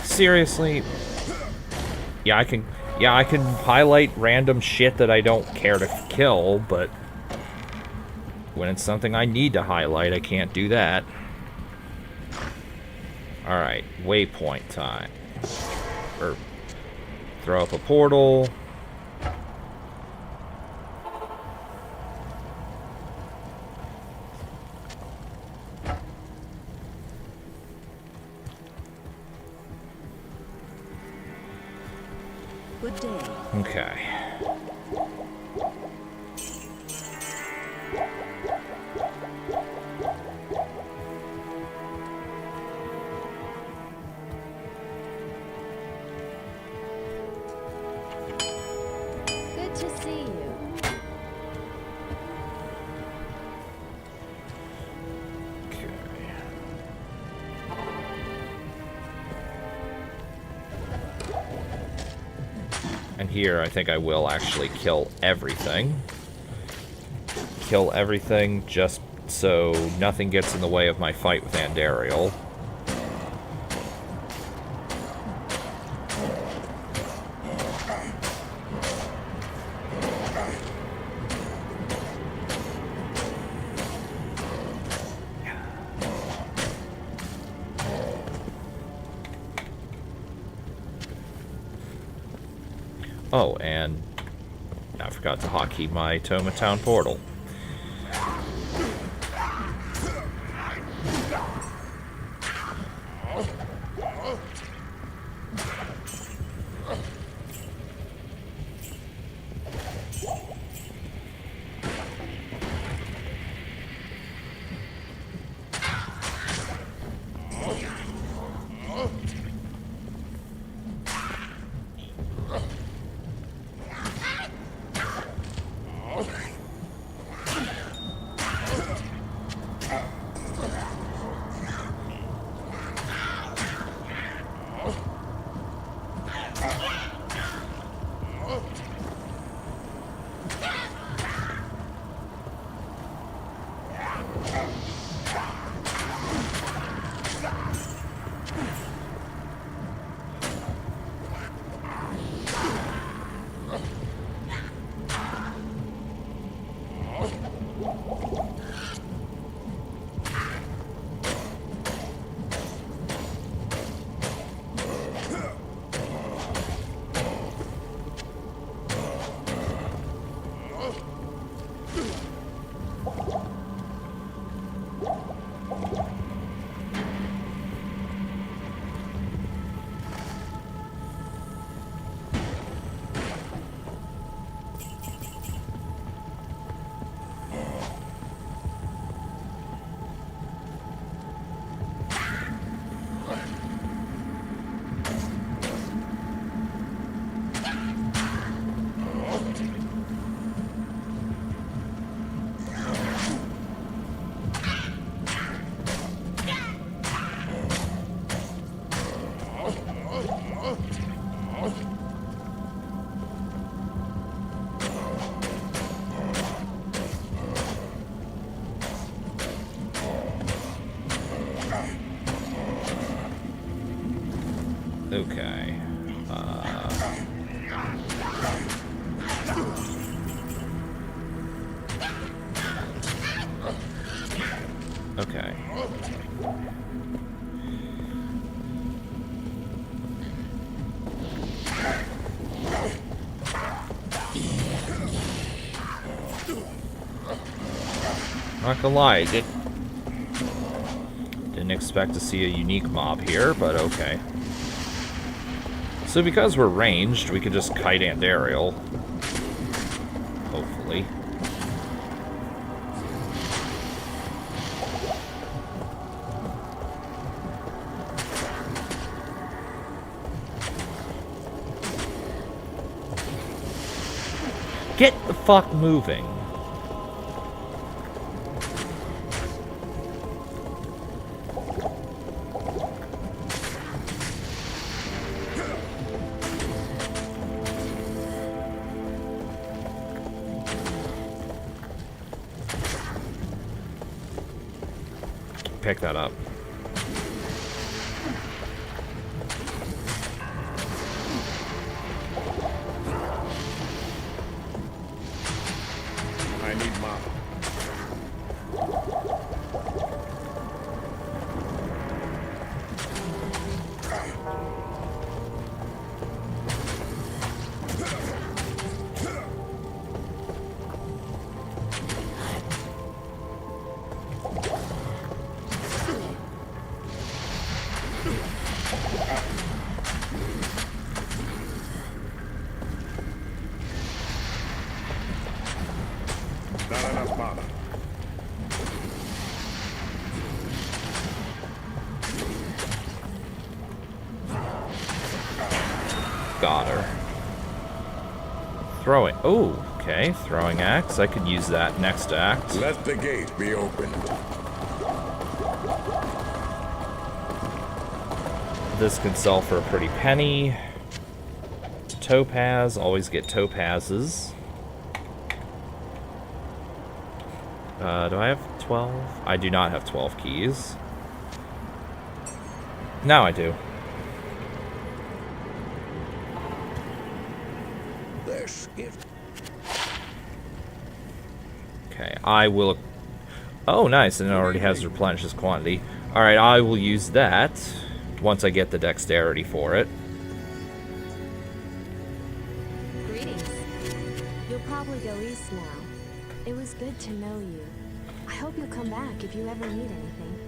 Seriously? Yeah, I can highlight random shit that I don't care to kill, but when it's something I need to highlight, I can't do that. Alright, waypoint time. Or throw up a portal. Good day. Okay. Good to see you. Okay. And here, I think I will actually kill everything. Kill everything just so nothing gets in the way of my fight with Andariel. Oh, and I forgot to hotkey my Toma Town portal. Okay. Not gonna lie, didn't expect to see a unique mob here, but okay. So because we're ranged, we could just kite and aerial. Hopefully. Get the fuck moving. Pick that up. I need mana. Not enough mana. Got her. Throwing. Oh, okay. Throwing axe. I could use that next act. Let the gate be opened. This can sell for a pretty penny. Topaz. Always get topazes. Do I have 12? I do not have 12 keys. Now I do. This is... Okay, I will... Oh, nice, and it already has replenishes quantity. Alright, I will use that once I get the dexterity for it. Greetings. You'll probably go east now. It was good to know you. I hope you'll come back if you ever need anything.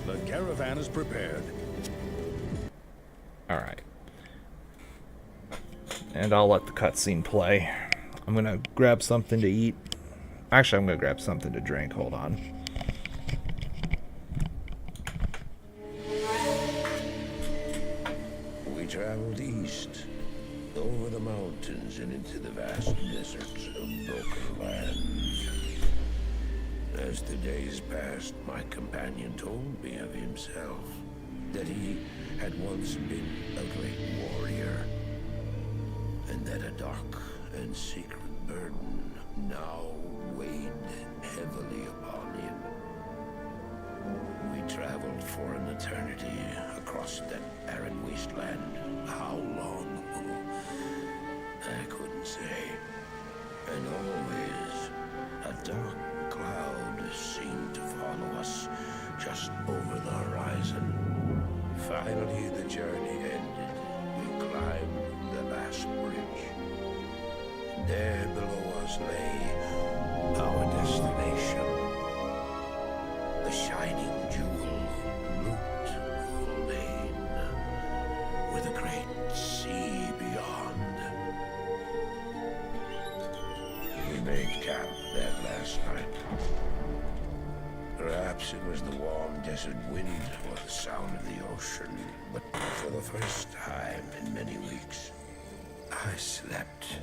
The caravan is prepared. Alright. And I'll let the cutscene play. I'm gonna grab something to eat. Actually, I'm gonna grab something to drink. Hold on. We traveled east, over the mountains and into the vast deserts of broken lands. As the days passed, my companion told me of himself, that he had once been a great warrior, and that a dark and secret burden now weighed heavily upon him. We traveled for an eternity across that barren wasteland. How long? I couldn't say. And always, a dark cloud seemed to follow us just over the horizon. Finally, the journey ended. We climbed the last bridge. There below us lay our destination. The shining jewel, Loot Lane, with a great sea beyond. We made camp that last night. Perhaps it was the warm desert wind or the sound of the ocean, but for the first time in many weeks, I slept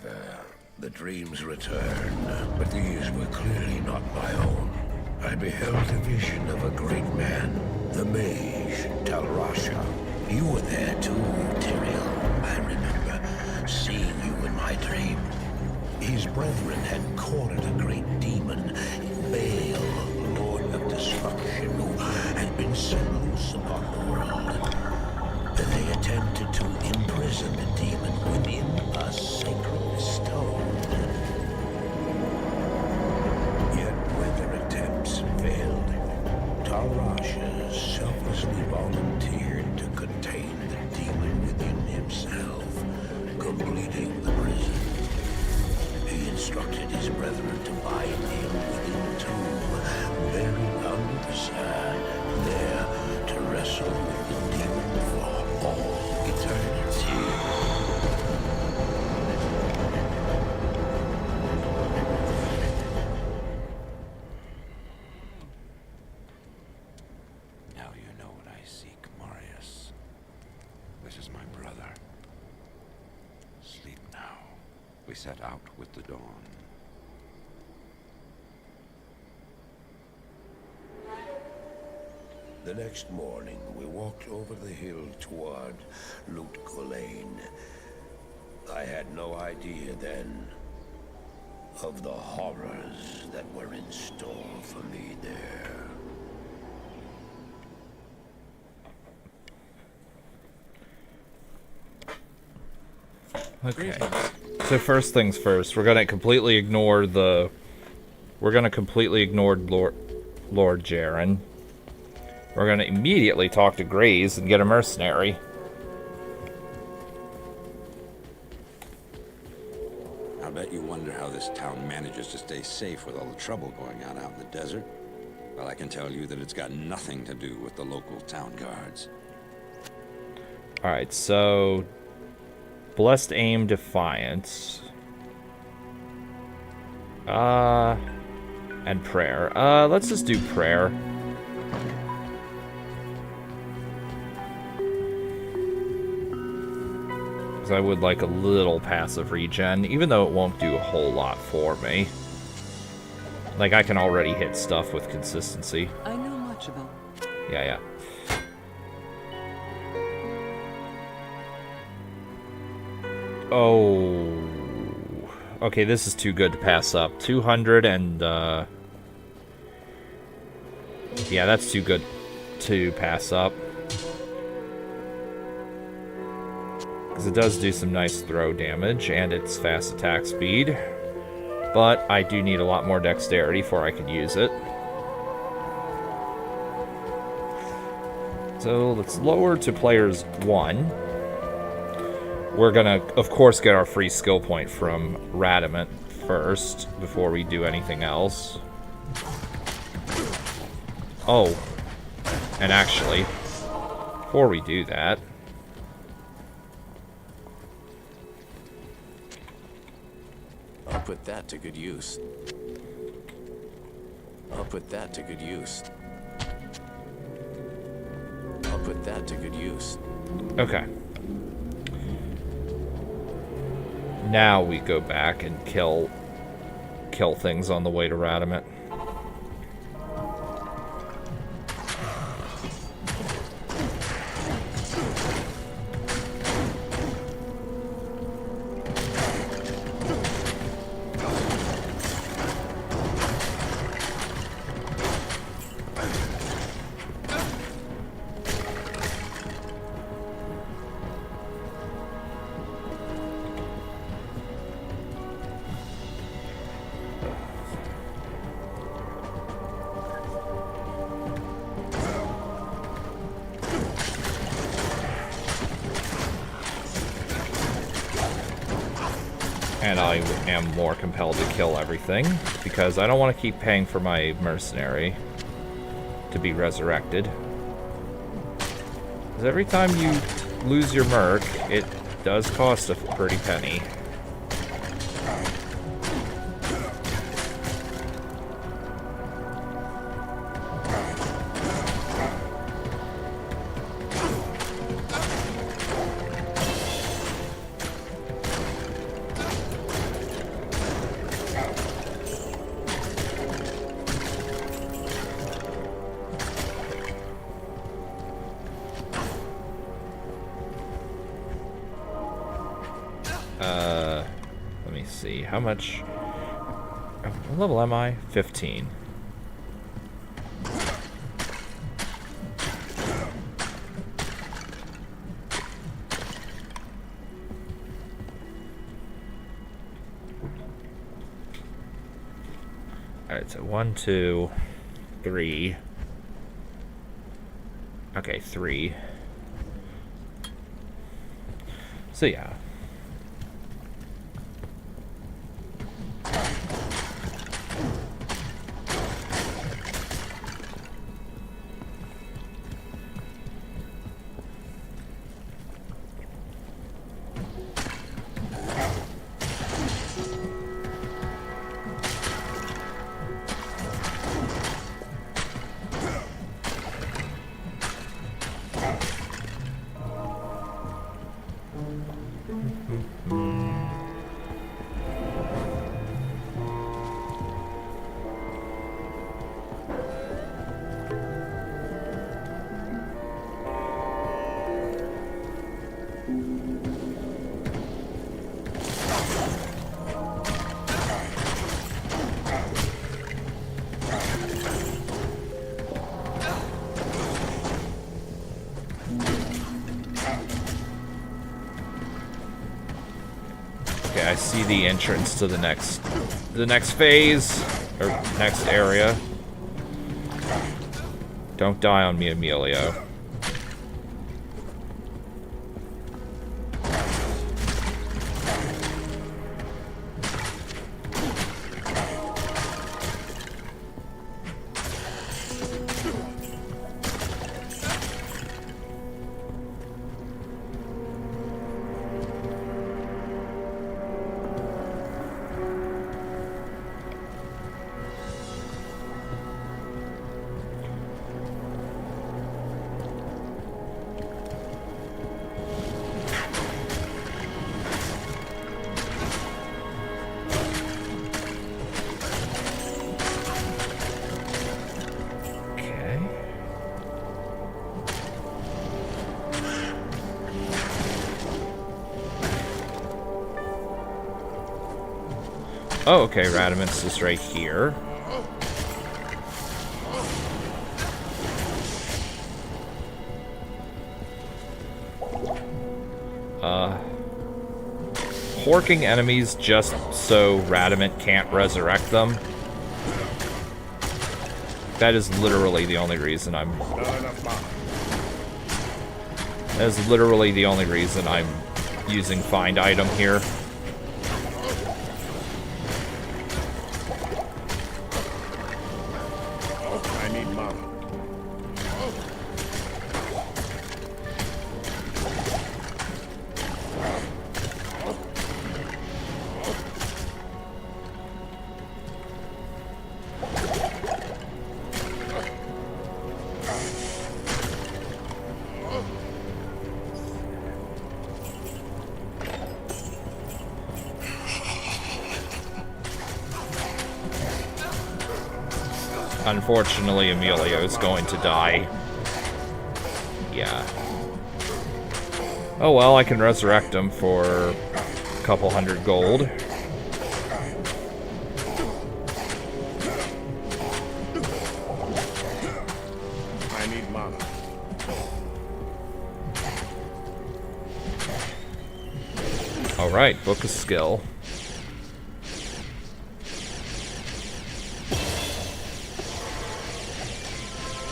ever, the dreams return, but these were clearly not my own. I beheld a vision of a great man, the mage, Talrasha. You were there too, Tyrael. I remember seeing you in my dream. His brethren had cornered a great demon, Baal, Lord of Destruction, who had been set loose upon the world. They attempted to imprison the demon within a sacred stone. Yet when their attempts failed, Talrasha selflessly volunteered to contain the demon within himself, completing the prison. He instructed his brethren to bind him within a tomb, buried under the sand, there to wrestle with the demon for all eternity. Now you know what I seek, Marius. This is my brother. Sleep now. We set out with the dawn. The next morning, we walked over the hill toward Lut Gholein. I had no idea then of the horrors that were in store for me there. Okay. So first things first, we're gonna completely ignore Lord Jaren. We're gonna immediately talk to Grays and get a mercenary. I'll bet you wonder how this town manages to stay safe with all the trouble going on out in the desert. Well, I can tell you that it's got nothing to do with the local town guards. Alright, so... Blessed Aim Defiance. And Prayer. Let's just do Prayer. Because I would like a little passive regen, even though it won't do a whole lot for me. Like, I can already hit stuff with consistency. I know much about. Yeah. Oh. Okay, this is too good to pass up. 200 and, yeah, that's too good to pass up. Because it does do some nice throw damage, and it's fast attack speed. But I do need a lot more dexterity before I can use it. So let's lower to players 1. We're gonna, of course, get our free skill point from Radamant first, before we do anything else. Oh. And actually, before we do that... I'll put that to good use. I'll put that to good use. I'll put that to good use. Okay. Now we go back and kill things on the way to Radamant. And I am more compelled to kill everything, because I don't want to keep paying for my mercenary to be resurrected. Because every time you lose your merc, it does cost a pretty penny. Let me see. How much... What level am I? 15. Alright, so 1, 2, 3. Okay, 3. So yeah. Okay, I see the entrance to the next phase, or next area. Don't die on me, Emilio. Oh, okay, Radament's just right here. Horking enemies just so Radament can't resurrect them. That is literally the only reason I'm... That is literally the only reason I'm using Find Item here. Unfortunately, Emilio's going to die. Yeah. Oh well, I can resurrect him for a couple hundred gold. I need mana. Alright, Book of Skill.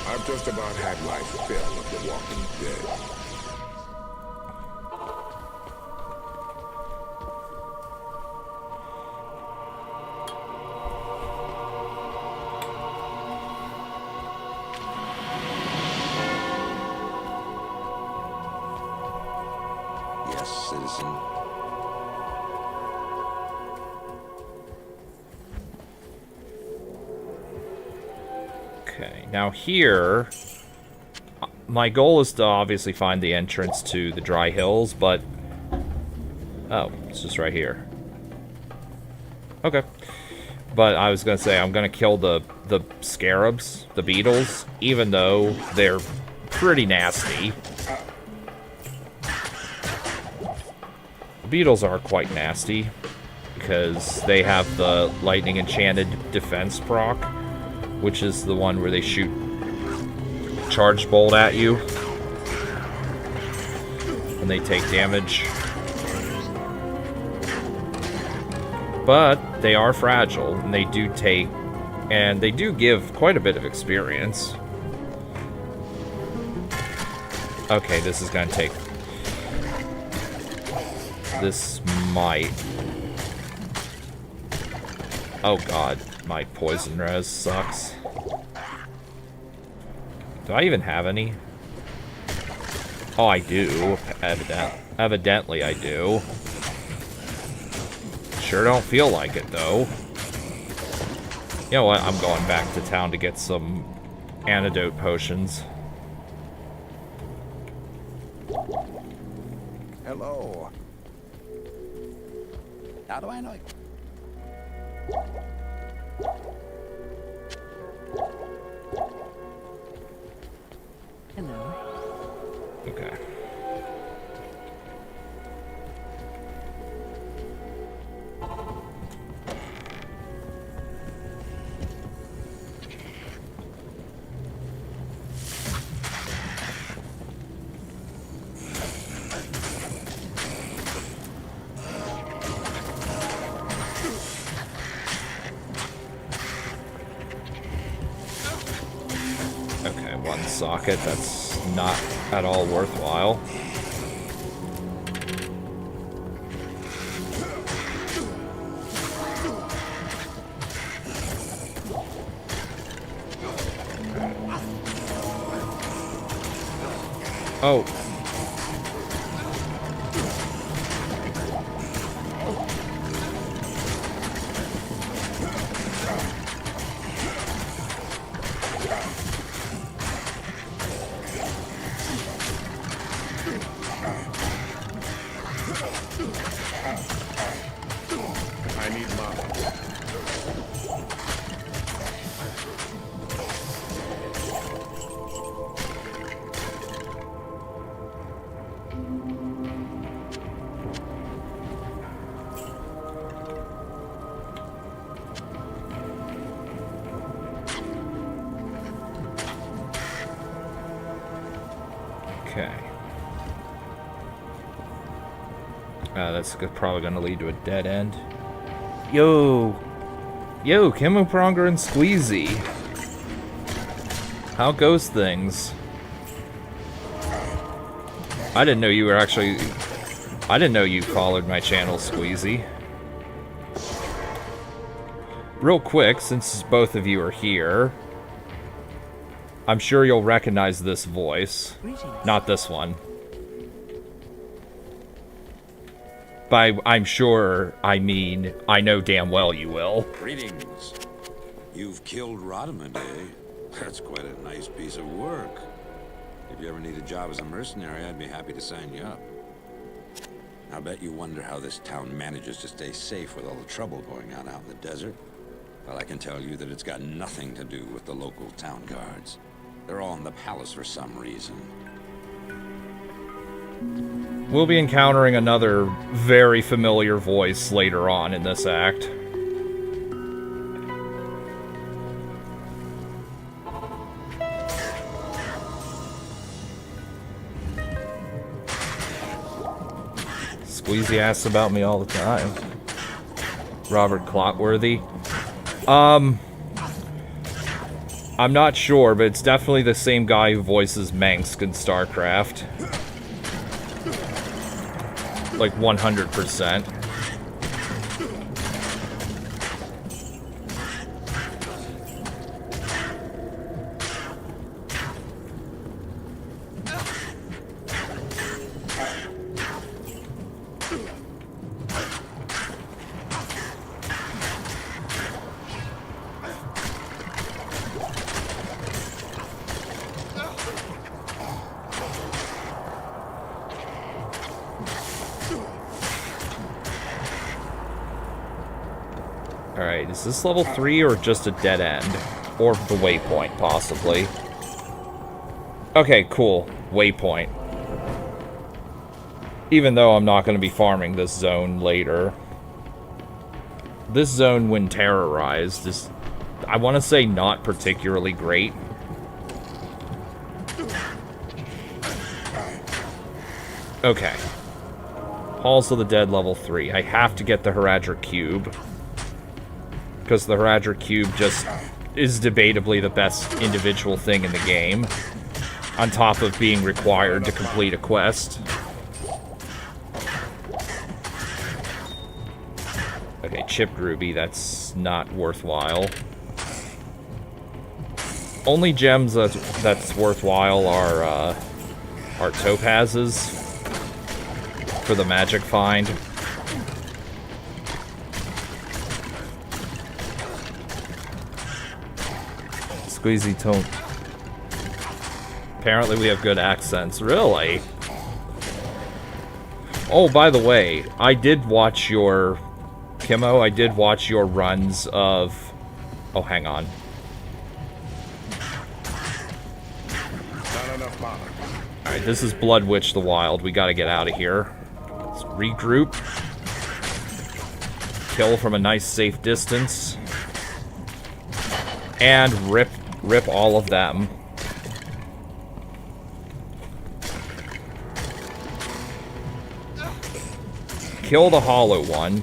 I've just about had my fill of the Walking Dead. Yes, citizen. Okay, now here, my goal is to obviously find the entrance to the Dry Hills, but... Oh, it's just right here. Okay. But I was gonna say, I'm gonna kill the scarabs, the beetles, even though they're pretty nasty. Beetles are quite nasty because they have the lightning enchanted defense proc, which is the one where they shoot charge bolt at you and they take damage. But they are fragile and they do give quite a bit of experience. Okay, this is gonna take... This might... Oh god, my poison res sucks. Do I even have any? Oh, I do. Evidently I do. Sure don't feel like it, though. You know what? I'm going back to town to get some antidote potions. Hello. How do I know? Hello. Okay. Okay, one socket, that's not at all worthwhile. Oh. I need mine. Okay. That's probably gonna lead to a dead end. Yo, Chemopronger and Squeezy. How goes things? I didn't know you were actually... I didn't know you followed my channel, Squeezy. Real quick, since both of you are here, I'm sure you'll recognize this voice. Not this one. By I'm sure, I mean, I know damn well you will. Greetings. You've killed Rodiman, eh? That's quite a nice piece of work. If you ever need a job as a mercenary, I'd be happy to sign you up. I'll bet you wonder how this town manages to stay safe with all the trouble going on out in the desert. Well, I can tell you that it's got nothing to do with the local town guards. They're all in the palace for some reason. We'll be encountering another very familiar voice later on in this act. Squeezy asks about me all the time. Robert Clotworthy. I'm not sure, but it's definitely the same guy who voices Mengsk in StarCraft. Like 100%. Alright, is this level 3 or just a dead end? Or the waypoint, possibly. Okay, cool. Waypoint. Even though I'm not going to be farming this zone later. This zone, when terrorized, is, I want to say, not particularly great. Okay. Halls of the Dead level 3. I have to get the Heradric Cube. Because the Heradric Cube just is debatably the best individual thing in the game. On top of being required to complete a quest. Okay, chipped ruby, that's not worthwhile. Only gems that's worthwhile are topazes for the magic find. Squeezy tone. Apparently we have good accents. Really? Oh, by the way, I did watch your... Kimmo, I did watch your runs of... Oh, hang on. Alright, this is Blood Witch the Wild. We gotta get out of here. Let's regroup. Kill from a nice safe distance. And rip all of them. Kill the hollow one,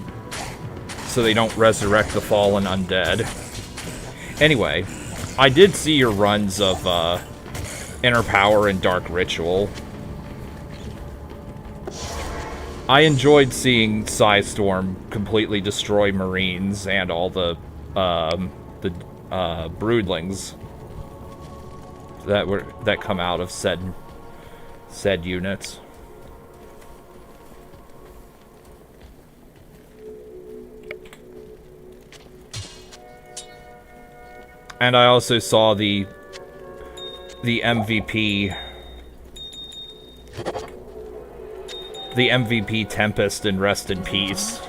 so they don't resurrect the fallen undead. Anyway, I did see your runs of Inner Power and Dark Ritual. I enjoyed seeing Psystorm completely destroy Marines and all the broodlings that come out of said units. And I also saw the MVP Tempest in Rest in Peace.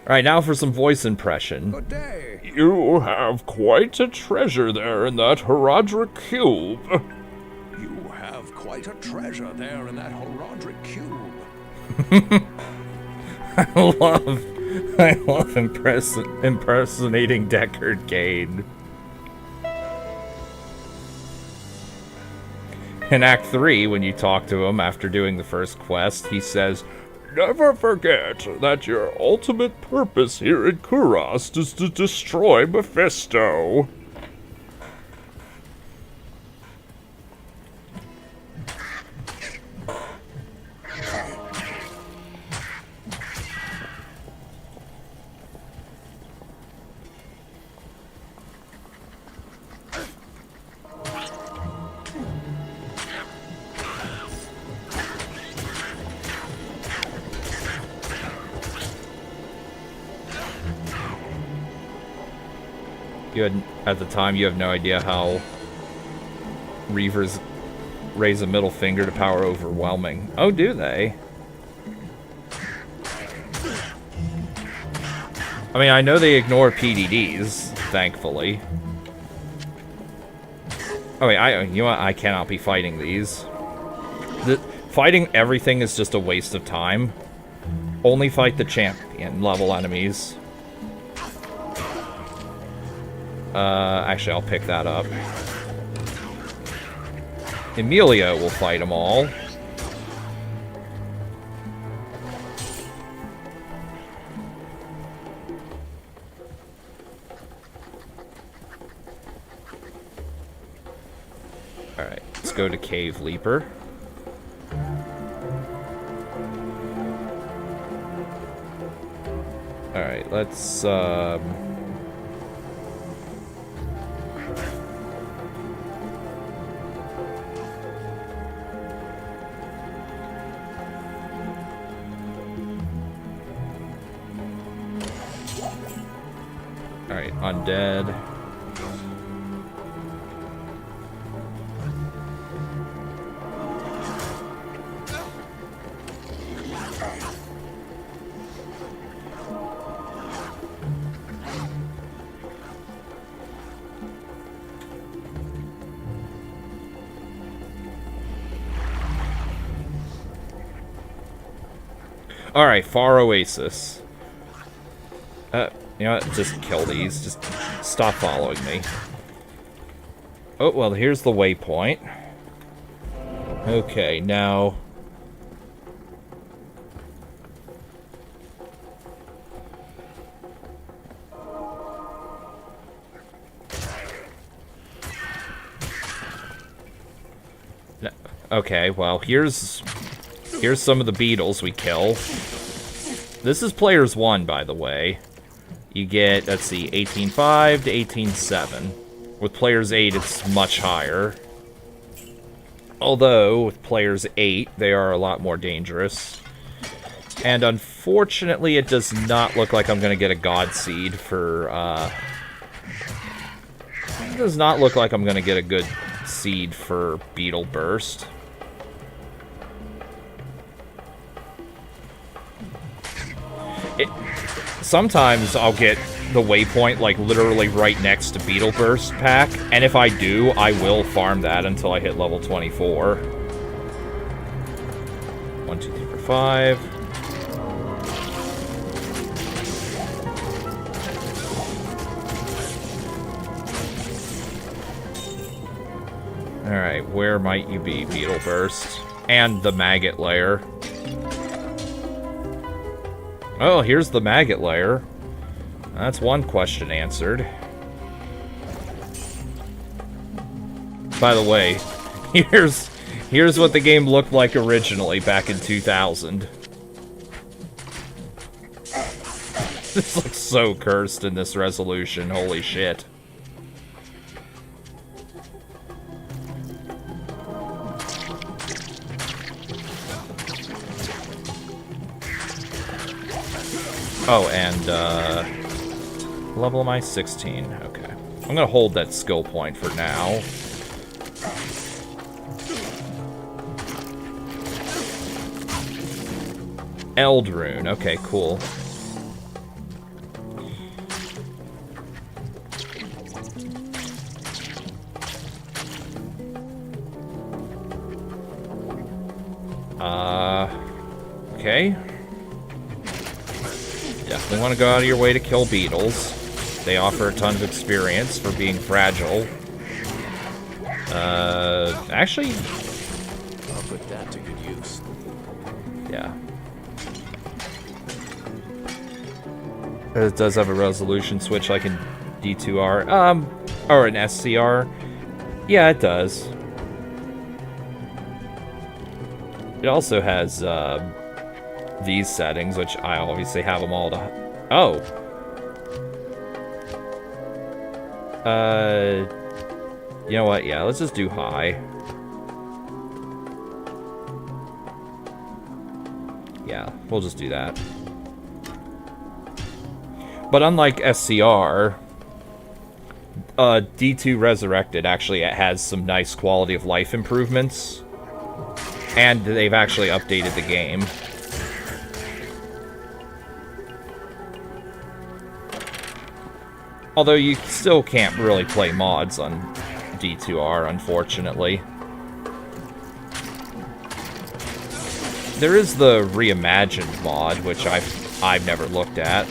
Alright, now for some voice impression. Good day. You have quite a treasure there in that Heradric Cube. You have quite a treasure there in that Heradric Cube. I love impersonating Deckard Cain. In Act 3, when you talk to him after doing the first quest, he says, "Never forget that your ultimate purpose here in Kurast is to destroy Mephisto." At the time, you have no idea how Reavers raise a middle finger to power overwhelming. Oh, do they? I mean, I know they ignore PDDs, thankfully. Oh wait, you know what? I cannot be fighting these. Fighting everything is just a waste of time. Only fight the champion level enemies. Actually, I'll pick that up. Emilio will fight them all. Alright, let's go to Cave Leaper. Alright, let's, Alright, undead. Alright, Far Oasis. You know what? Just kill these. Just stop following me. Oh, well, here's the waypoint. Okay, now... Okay, well, here's some of the beetles we kill. This is players 1, by the way. You get, let's see, 18.5 to 18.7. With players 8, it's much higher. Although, with players 8, they are a lot more dangerous. And unfortunately, it does not look like I'm going to get a God Seed for, It does not look like I'm going to get a good seed for Beetle Burst. Sometimes I'll get the waypoint, like, literally right next to Beetle Burst pack, and if I do, I will farm that until I hit level 24. 1, 2, 3, 4, 5. Alright, where might you be, Beetle Burst? And the maggot lair. Oh, here's the maggot lair. That's one question answered. By the way, here's what the game looked like originally back in 2000. This looks so cursed in this resolution, holy shit. Oh, and, level am I? 16. Okay. I'm gonna hold that skill point for now. Eldrune. Okay, cool. Okay. Definitely want to go out of your way to kill beetles. They offer a ton of experience for being fragile. Actually... I'll put that to good use. Yeah. It does have a resolution switch like in D2R. Or an SCR. Yeah, it does. It also has, these settings, which I obviously have them all to... Oh! You know what? Yeah, let's just do high. Yeah, we'll just do that. But unlike SCR, D2 Resurrected actually has some nice quality of life improvements. And they've actually updated the game. Although you still can't really play mods on D2R, unfortunately. There is the reimagined mod, which I've never looked at.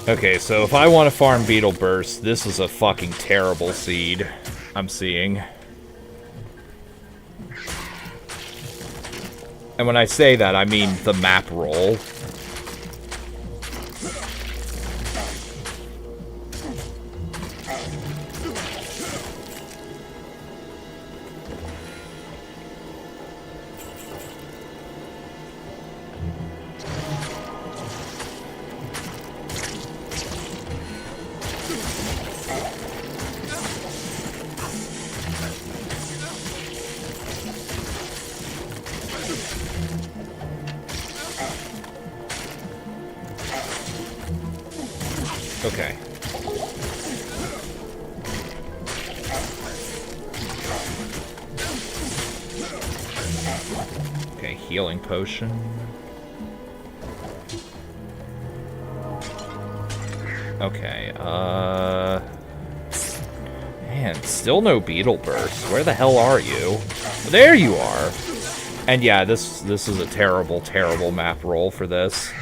Okay, so if I want to farm Beetle Burst, this is a fucking terrible seed I'm seeing. And when I say that, I mean the map roll. Okay. Okay, healing potion. Okay, man, still no beetle burst. Where the hell are you? There you are! And yeah, this is a terrible, terrible map roll for this.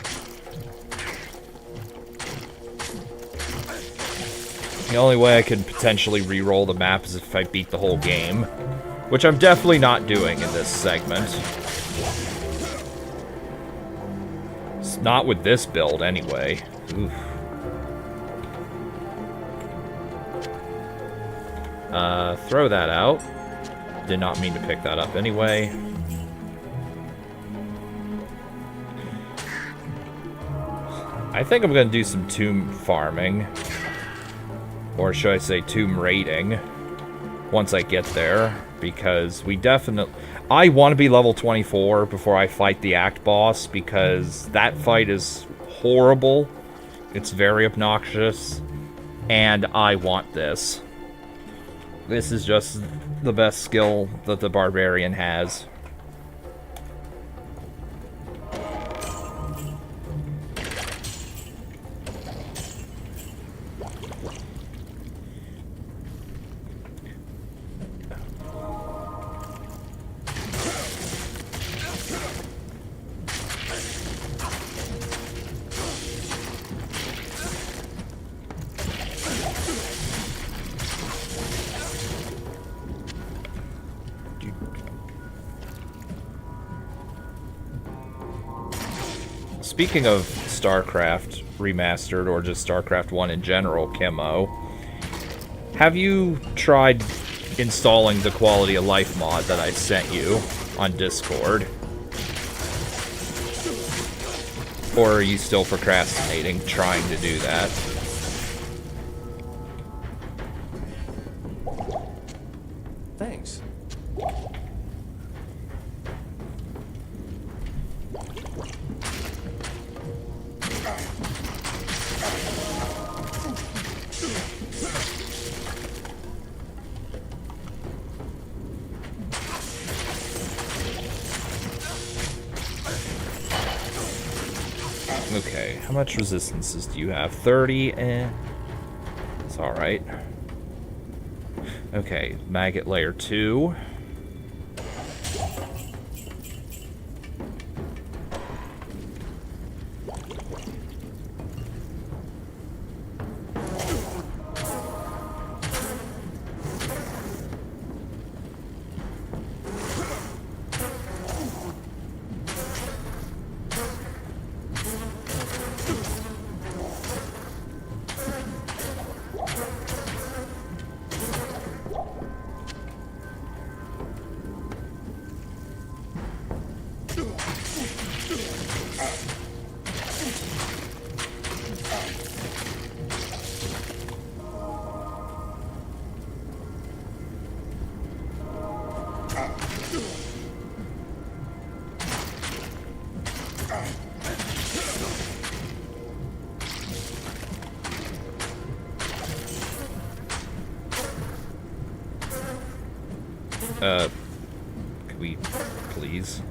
The only way I could potentially re-roll the map is if I beat the whole game. Which I'm definitely not doing in this segment. It's not with this build, anyway. Oof. Throw that out. Did not mean to pick that up anyway. I think I'm gonna do some tomb farming. Or should I say tomb raiding. Once I get there. Because we definitely... I want to be level 24 before I fight the Act boss. Because that fight is horrible. It's very obnoxious. And I want this. This is just the best skill that the Barbarian has. Speaking of StarCraft Remastered, or just StarCraft 1 in general, Kimmo, have you tried installing the Quality of Life mod that I sent you on Discord? Or are you still procrastinating trying to do that? Thanks. Okay, how much resistances do you have? 30, it's alright. Okay, maggot layer 2. Could we please?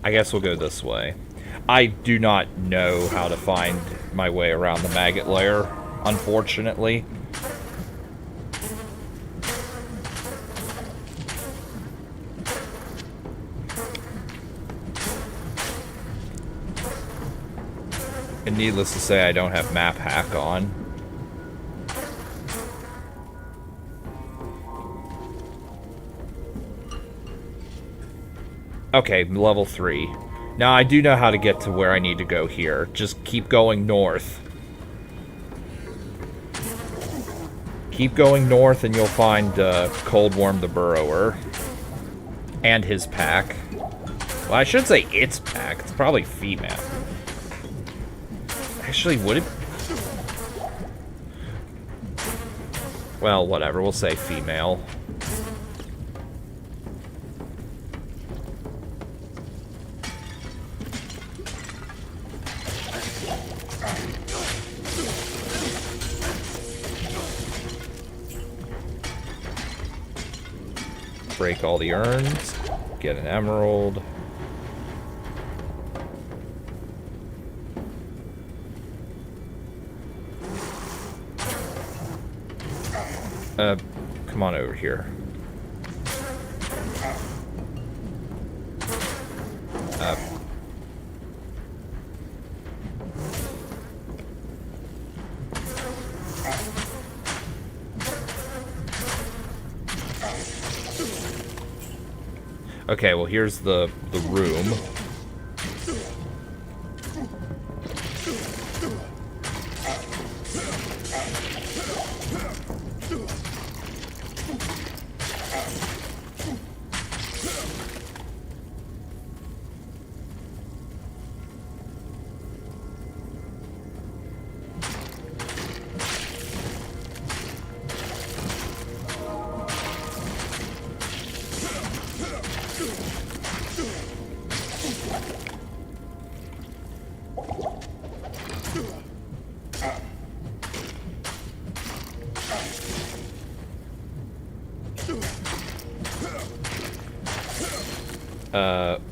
I guess we'll go this way. I do not know how to find my way around the maggot layer, unfortunately. And needless to say, I don't have map hack on. Okay, level 3. Now, I do know how to get to where I need to go here. Just keep going north. Keep going north and you'll find Coldworm the Burrower. And his pack. Well, I should say its pack. It's probably female. Actually, would it? Well, whatever. We'll say female. Break all the urns. Get an emerald. Come on over here. Okay, well here's the room.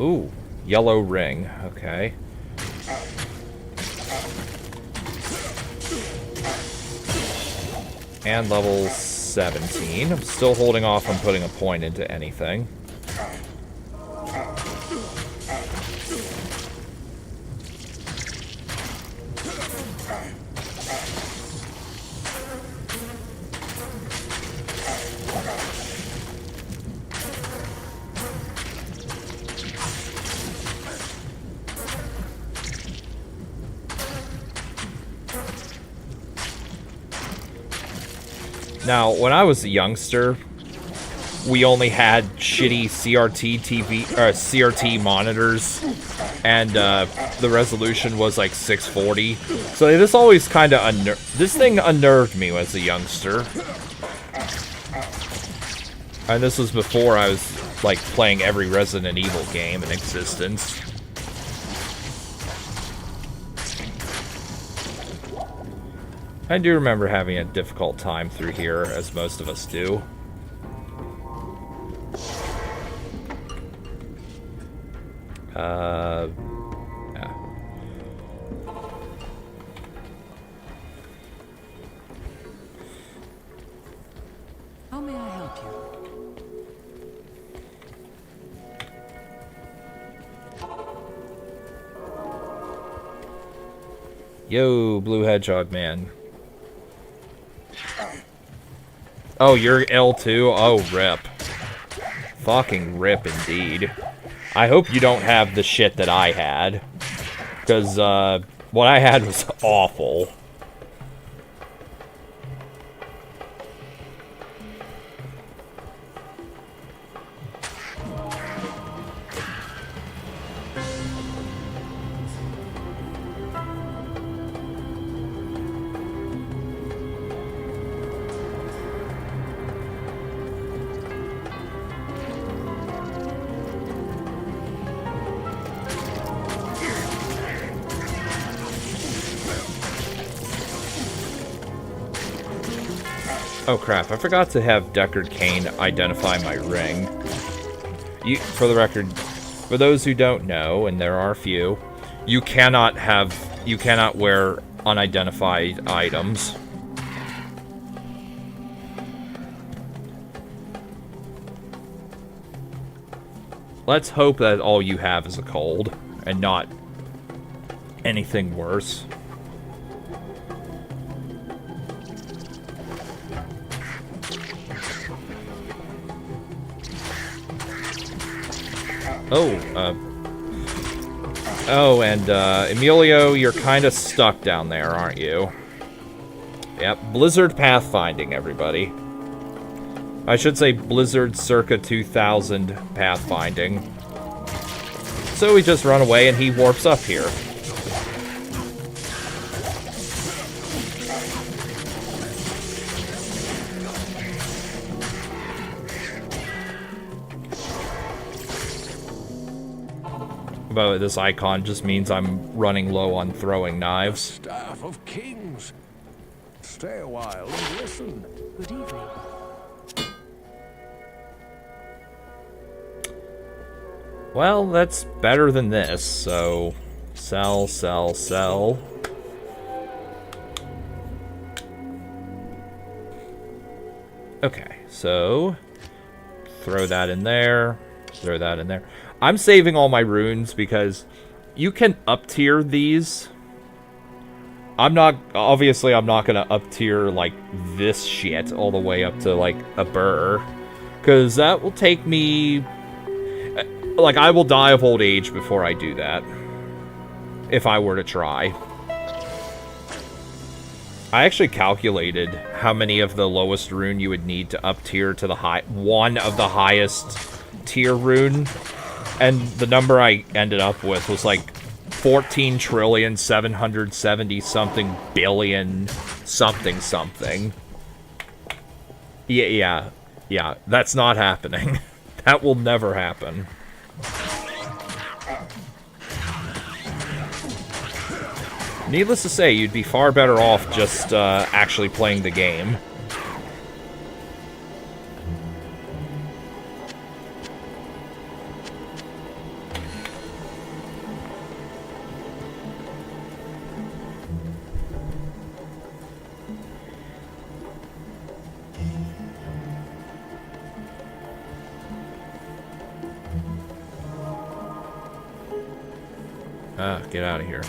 Ooh, yellow ring, okay. And level 17. I'm still holding off on putting a point into anything. Now, when I was a youngster, we only had shitty CRT TV, CRT monitors, and the resolution was like 640. So this always kind of this thing unnerved me as a youngster. And this was before I was like playing every Resident Evil game in existence. I do remember having a difficult time through here, as most of us do. Yeah. How may I help you? Yo, Blue Hedgehog Man. Oh, you're L2? Oh, rip. Fucking rip indeed. I hope you don't have the shit that I had. Because, what I had was awful. Oh crap, I forgot to have Deckard Cain identify my ring. For the record, for those who don't know, and there are a few, you cannot wear unidentified items. Let's hope that all you have is a cold, and not anything worse. Oh, and Emilio, you're kind of stuck down there, aren't you? Yep, Blizzard pathfinding, everybody. I should say Blizzard circa 2000 pathfinding. So we just run away and he warps up here. But this icon just means I'm running low on throwing knives. Staff of Kings. Stay a while and listen. Good evening. Well, that's better than this, so sell, sell, sell. Okay, so throw that in there, throw that in there. I'm saving all my runes because you can up tier these. Obviously I'm not gonna up tier like this shit all the way up to like a burr, because that will take me, like, I will die of old age before I do that, if I were to try. I actually calculated how many of the lowest rune you would need to up tier to the one of the highest tier rune, and the number I ended up with was like 14,770 something billion something something. Yeah, that's not happening. That will never happen. Needless to say, you'd be far better off just actually playing the game. Get out of here.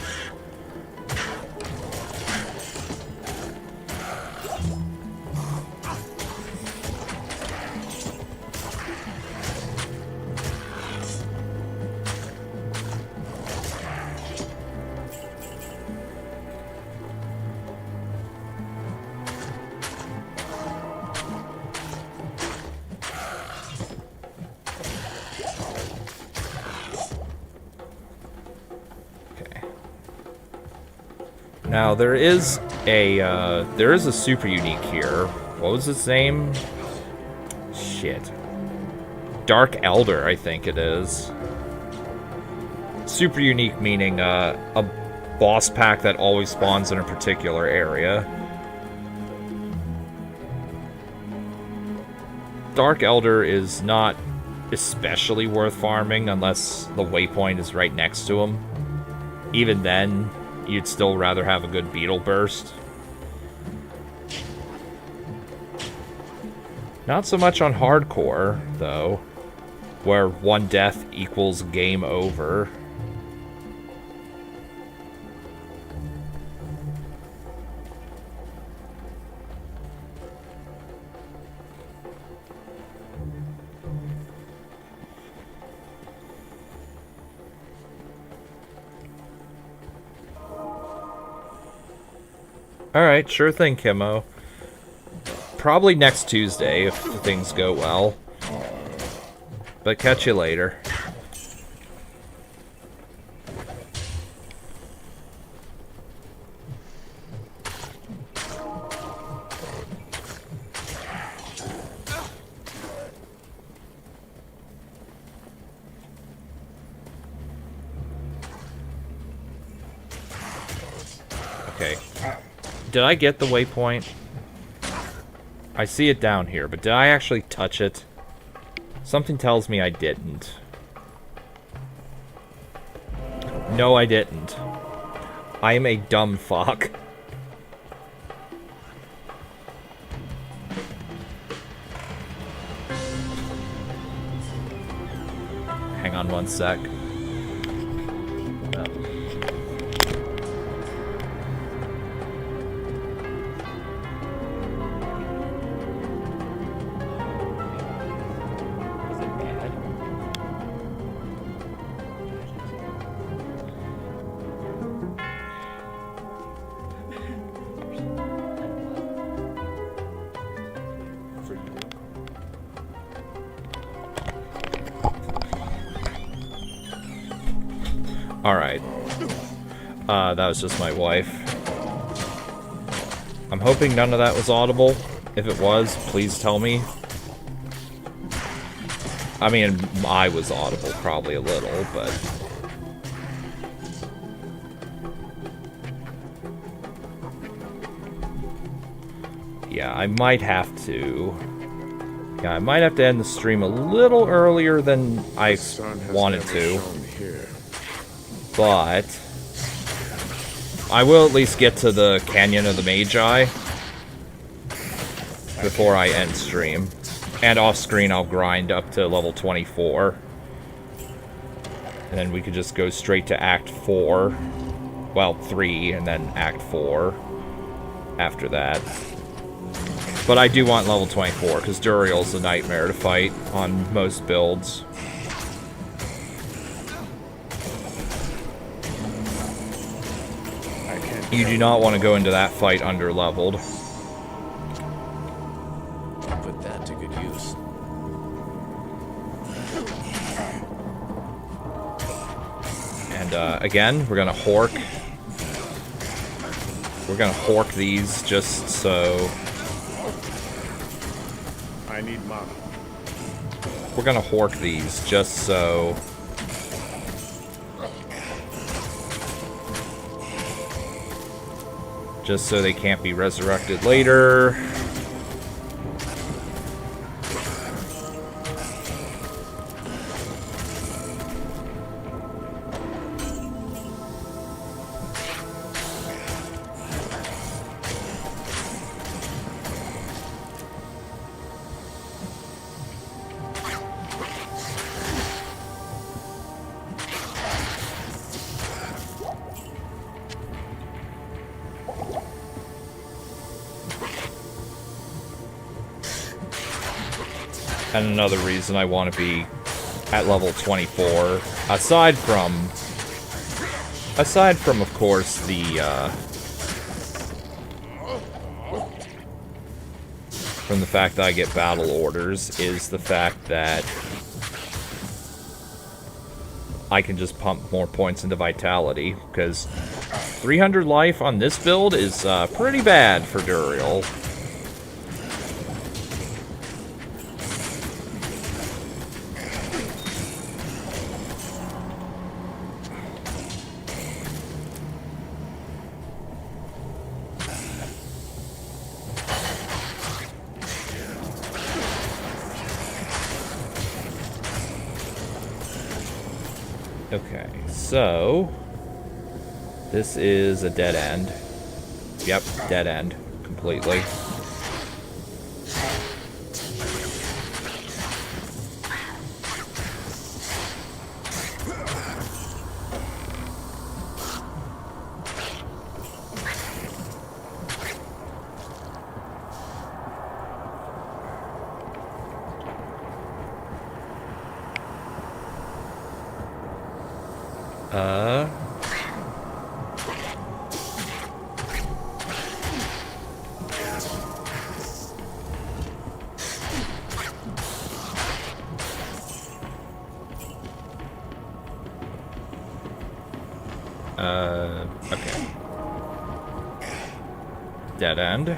Now there is a super unique here. What was its name? Shit. Dark Elder, I think it is. Super unique meaning a boss pack that always spawns in a particular area. Dark Elder is not especially worth farming unless the waypoint is right next to him. Even then, you'd still rather have a good beetle burst. Not so much on hardcore, though, where one death equals game over. Alright, sure thing, Kimmo. Probably next Tuesday, if things go well. But catch you later. Okay. Did I get the waypoint? I see it down here, but did I actually touch it? Something tells me I didn't. No, I didn't. I am a dumb fuck. Hang on one sec. Alright. That was just my wife. I'm hoping none of that was audible. If it was, please tell me. I mean, I was audible probably a little, but... Yeah, I might have to... Yeah, I might have to end the stream a little earlier than I wanted to. But... I will at least get to the Canyon of the Magi before I end stream. And off screen I'll grind up to level 24. And then we could just go straight to Act 4. Well, 3 and then Act 4 after that. But I do want level 24 because Duriel's a nightmare to fight on most builds. You do not want to go into that fight under-leveled. I'll put that to good use. And again, we're gonna hork. We're gonna hork these just so. I need mana. We're gonna hork these just so. Just so they can't be resurrected later. And another reason I want to be at level 24, aside from of course the from the fact that I get battle orders, is the fact that I can just pump more points into vitality, because 300 life on this build is pretty bad for Duriel. Okay, so this is a dead end. Yep, dead end completely. Okay. Dead end.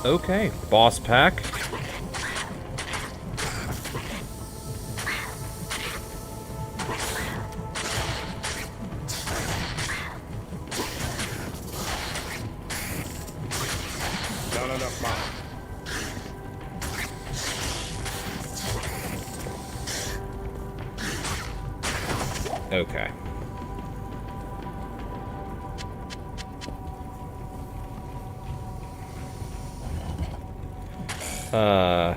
Okay, boss pack. Not enough mana. Okay. Alright.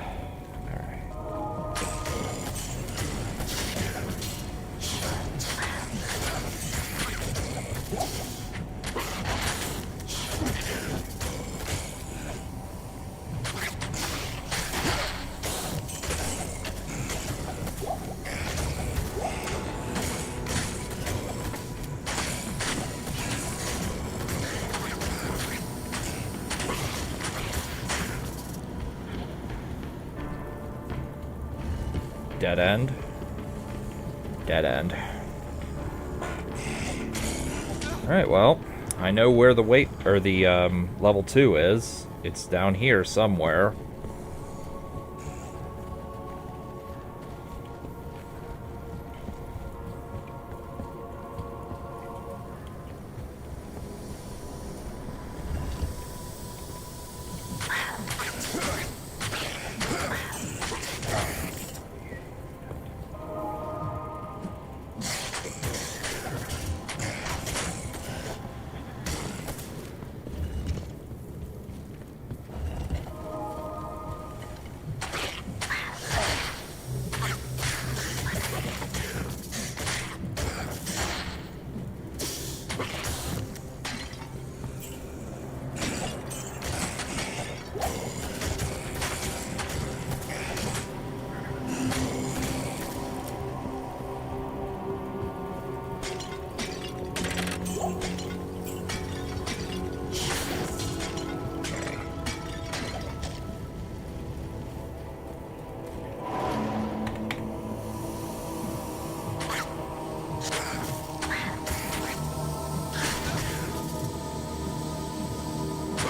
Dead end. Dead end. Alright, well, I know where the level 2 is. It's down here somewhere.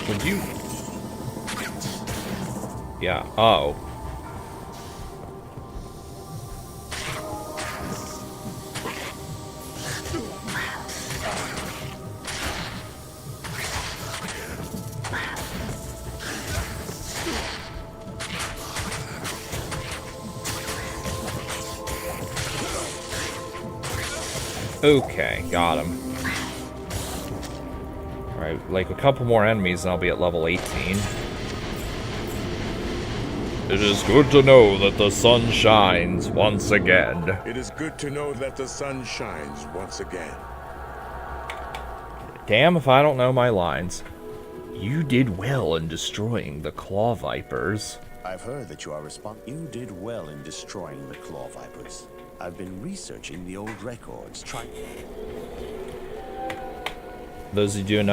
Would you? Yeah. Oh. Okay, got him. Alright, like a couple more enemies and I'll be at level 18. It is good to know that the sun shines once again. It is good to know that the sun shines once again. Damn if I don't know my lines. You did well in destroying the Claw Vipers. I've heard that you are You did well in destroying the Claw Vipers. I've been researching the old records, trying... Those who don't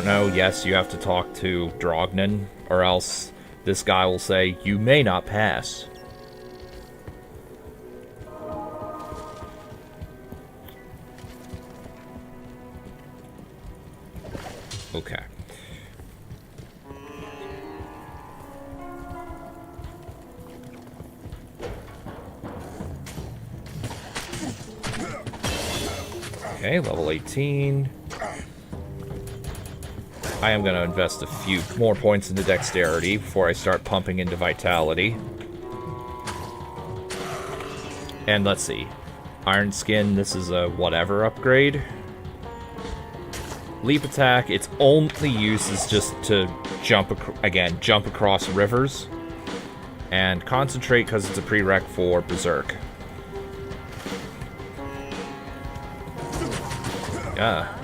know, yes, you have to talk to Drognin, or else this guy will say, you may not pass. Okay. Okay, level 18. I am going to invest a few more points into dexterity before I start pumping into vitality. And let's see. Iron Skin, this is a whatever upgrade. Leap attack, its only use is just to jump across rivers. And concentrate because it's a prereq for Berserk. Yeah.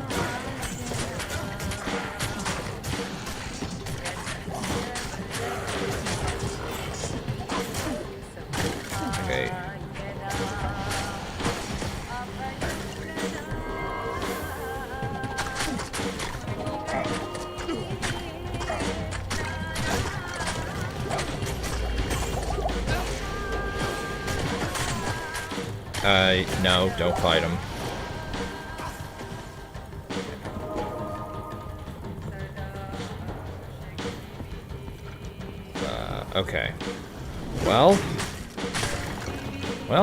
Okay. No, don't fight him. Okay. Well,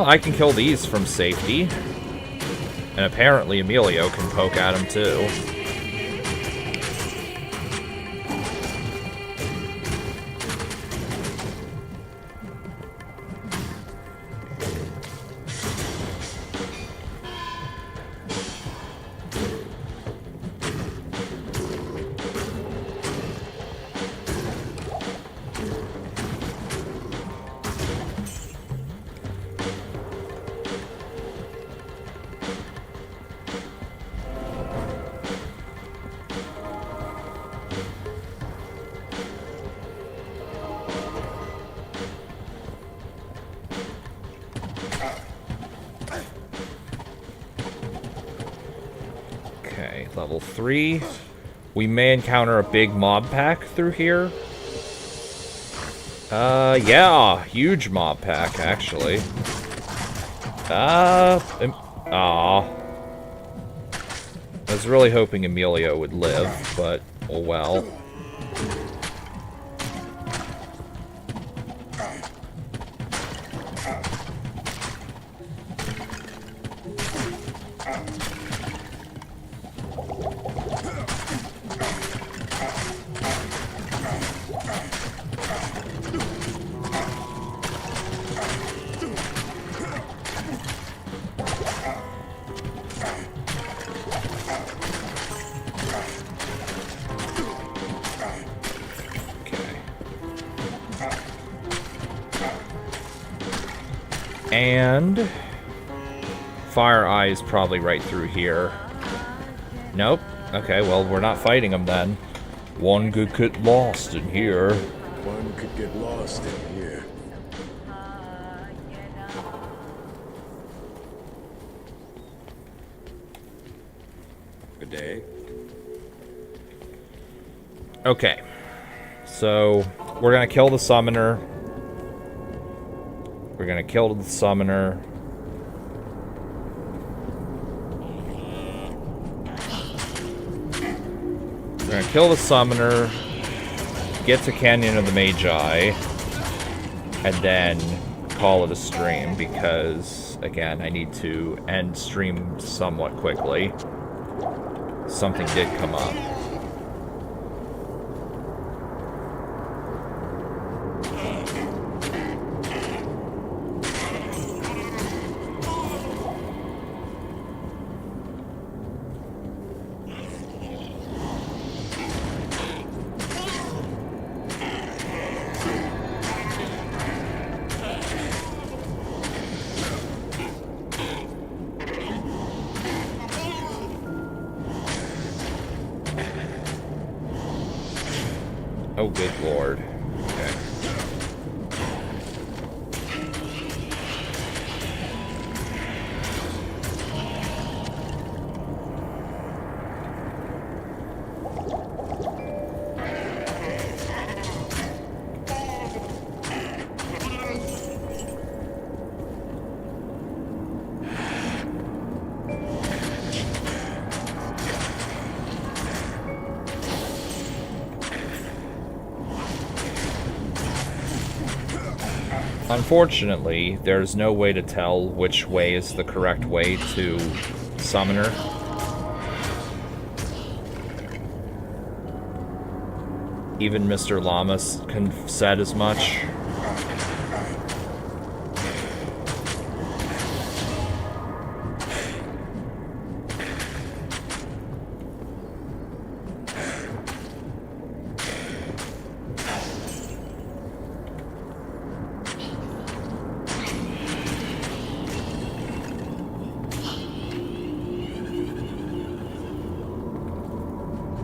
I can kill these from safety. And apparently Emilio can poke at him too. Okay, level 3. We may encounter a big mob pack through here. Yeah, huge mob pack, actually. Aw. I was really hoping Emilio would live, but oh well. And Fire Eye is probably right through here. Nope. Okay, well, we're not fighting him then. One could get lost in here. One could get lost in here. Good day. Okay. So, we're gonna kill the summoner. We're gonna kill the summoner. We're gonna kill the summoner, get to Canyon of the Magi, and then call it a stream because, again, I need to end stream somewhat quickly. Something did come up. Oh, good lord. Okay. Unfortunately, there's no way to tell which way is the correct way to Summoner. Even Mr. Llamas said as much.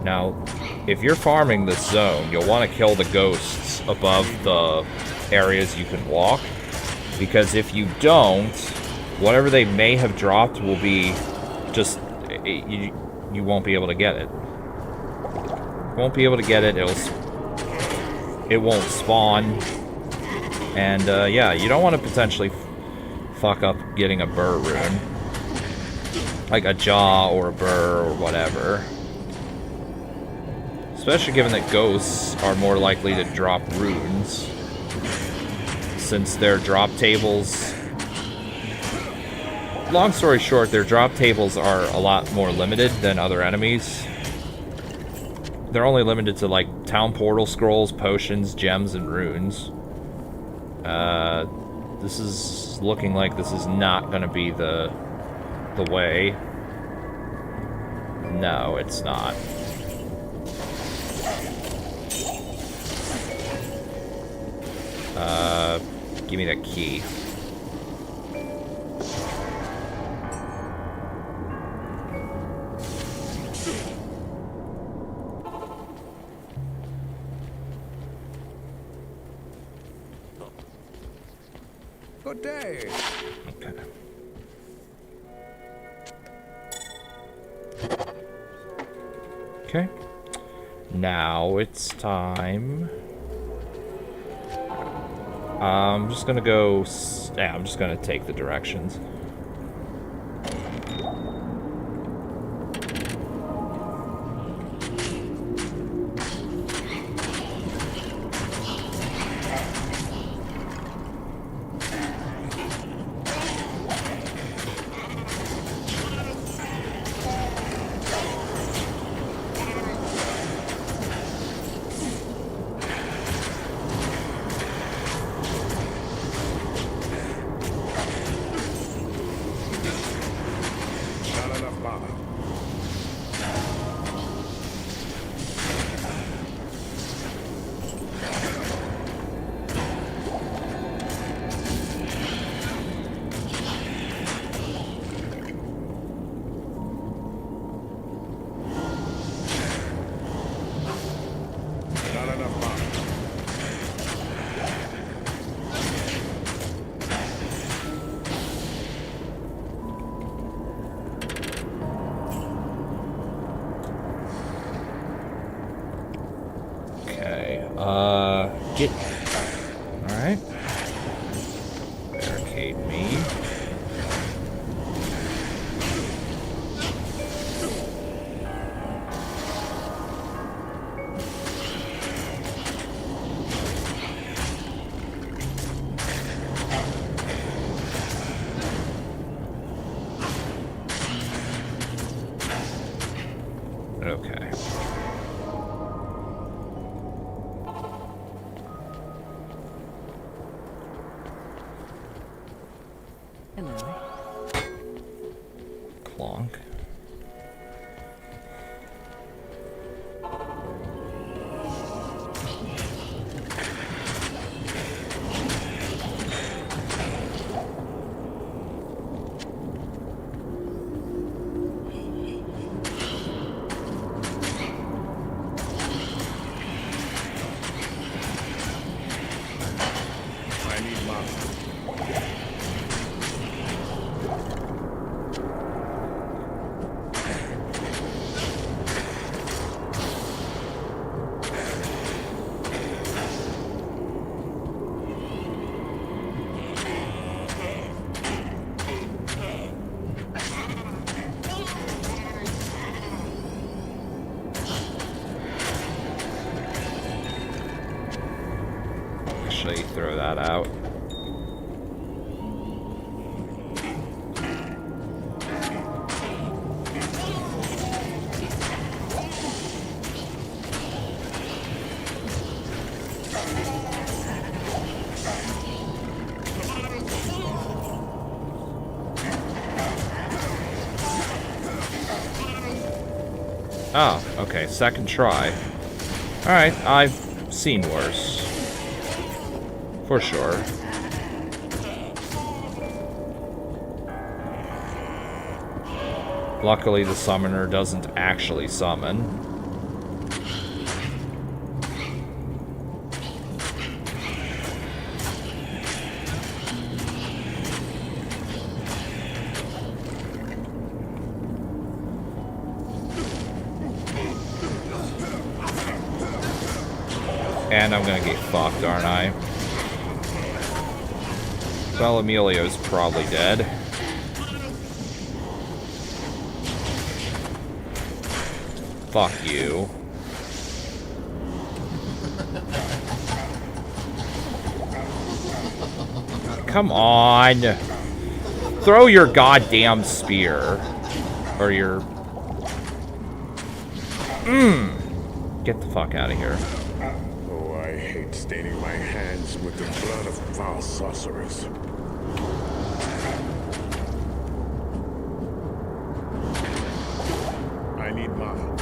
Now, if you're farming this zone, you'll want to kill the ghosts above the areas you can walk, because if you don't, whatever they may have dropped will be just, you won't be able to get it. Won't be able to get it, it won't spawn, and yeah, you don't want to potentially fuck up getting a burr rune. Like a jaw or a burr or whatever. Especially given that ghosts are more likely to drop runes, since their drop tables... Long story short, their drop tables are a lot more limited than other enemies. They're only limited to, like, town portal scrolls, potions, gems, and runes. This is looking like this is not gonna be the way. No, it's not. Give me that key. Good day. Okay. Okay. Now it's time. I'm just gonna go... Yeah, I'm just gonna take the directions. Get. Alright. Barricade me. Okay. Hello. Clonk. I need mana. Actually, throw that out. Oh, okay, second try. Alright, I've seen worse. For sure. Luckily, the summoner doesn't actually summon. And I'm gonna get fucked, aren't I? Well, Emilio's probably dead. Fuck you. Come on! Throw your goddamn spear. Or your... Get the fuck out of here. Oh, I hate staining my hands with the blood of foul sorcerers. I need mana.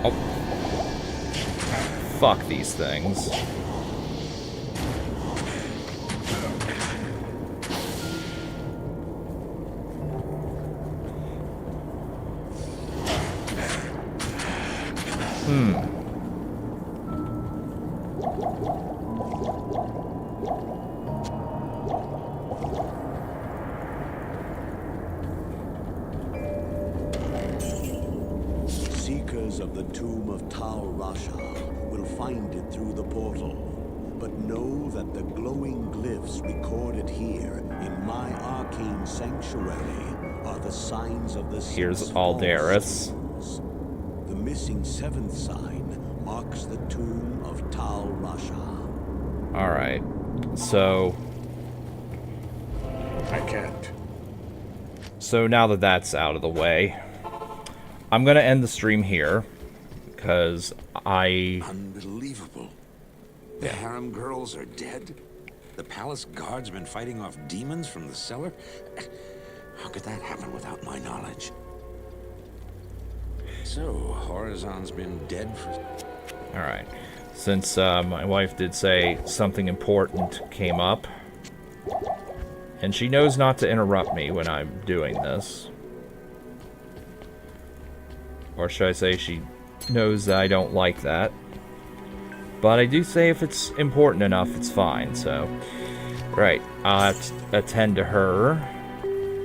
Oh. Fuck these things. Seekers of the tomb of Tal Rasha will find it through the portal. But know that the glowing glyphs recorded here in my arcane sanctuary are the signs of the Here's six Aldaris. falls. The missing seventh sign marks the tomb of Tal Rasha. Alright. So... I can't. So now that that's out of the way, I'm gonna end the stream here, because Unbelievable. The harem girls are dead? The palace guards been fighting off demons from the cellar? How could that happen without my knowledge? So, Horizon's been dead for... Alright. Since my wife did say something important came up, and she knows not to interrupt me when I'm doing this. Or should I say she knows that I don't like that. But I do say if it's important enough, it's fine, so... Right, I'll have to attend to her,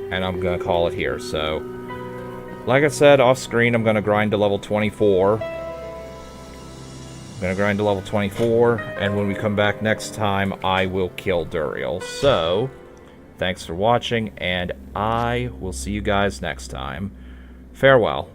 and I'm gonna call it here, so... Like I said, off screen, I'm gonna grind to level 24. I'm gonna grind to level 24, and when we come back next time, I will kill Duriel. So, thanks for watching, and I will see you guys next time. Farewell.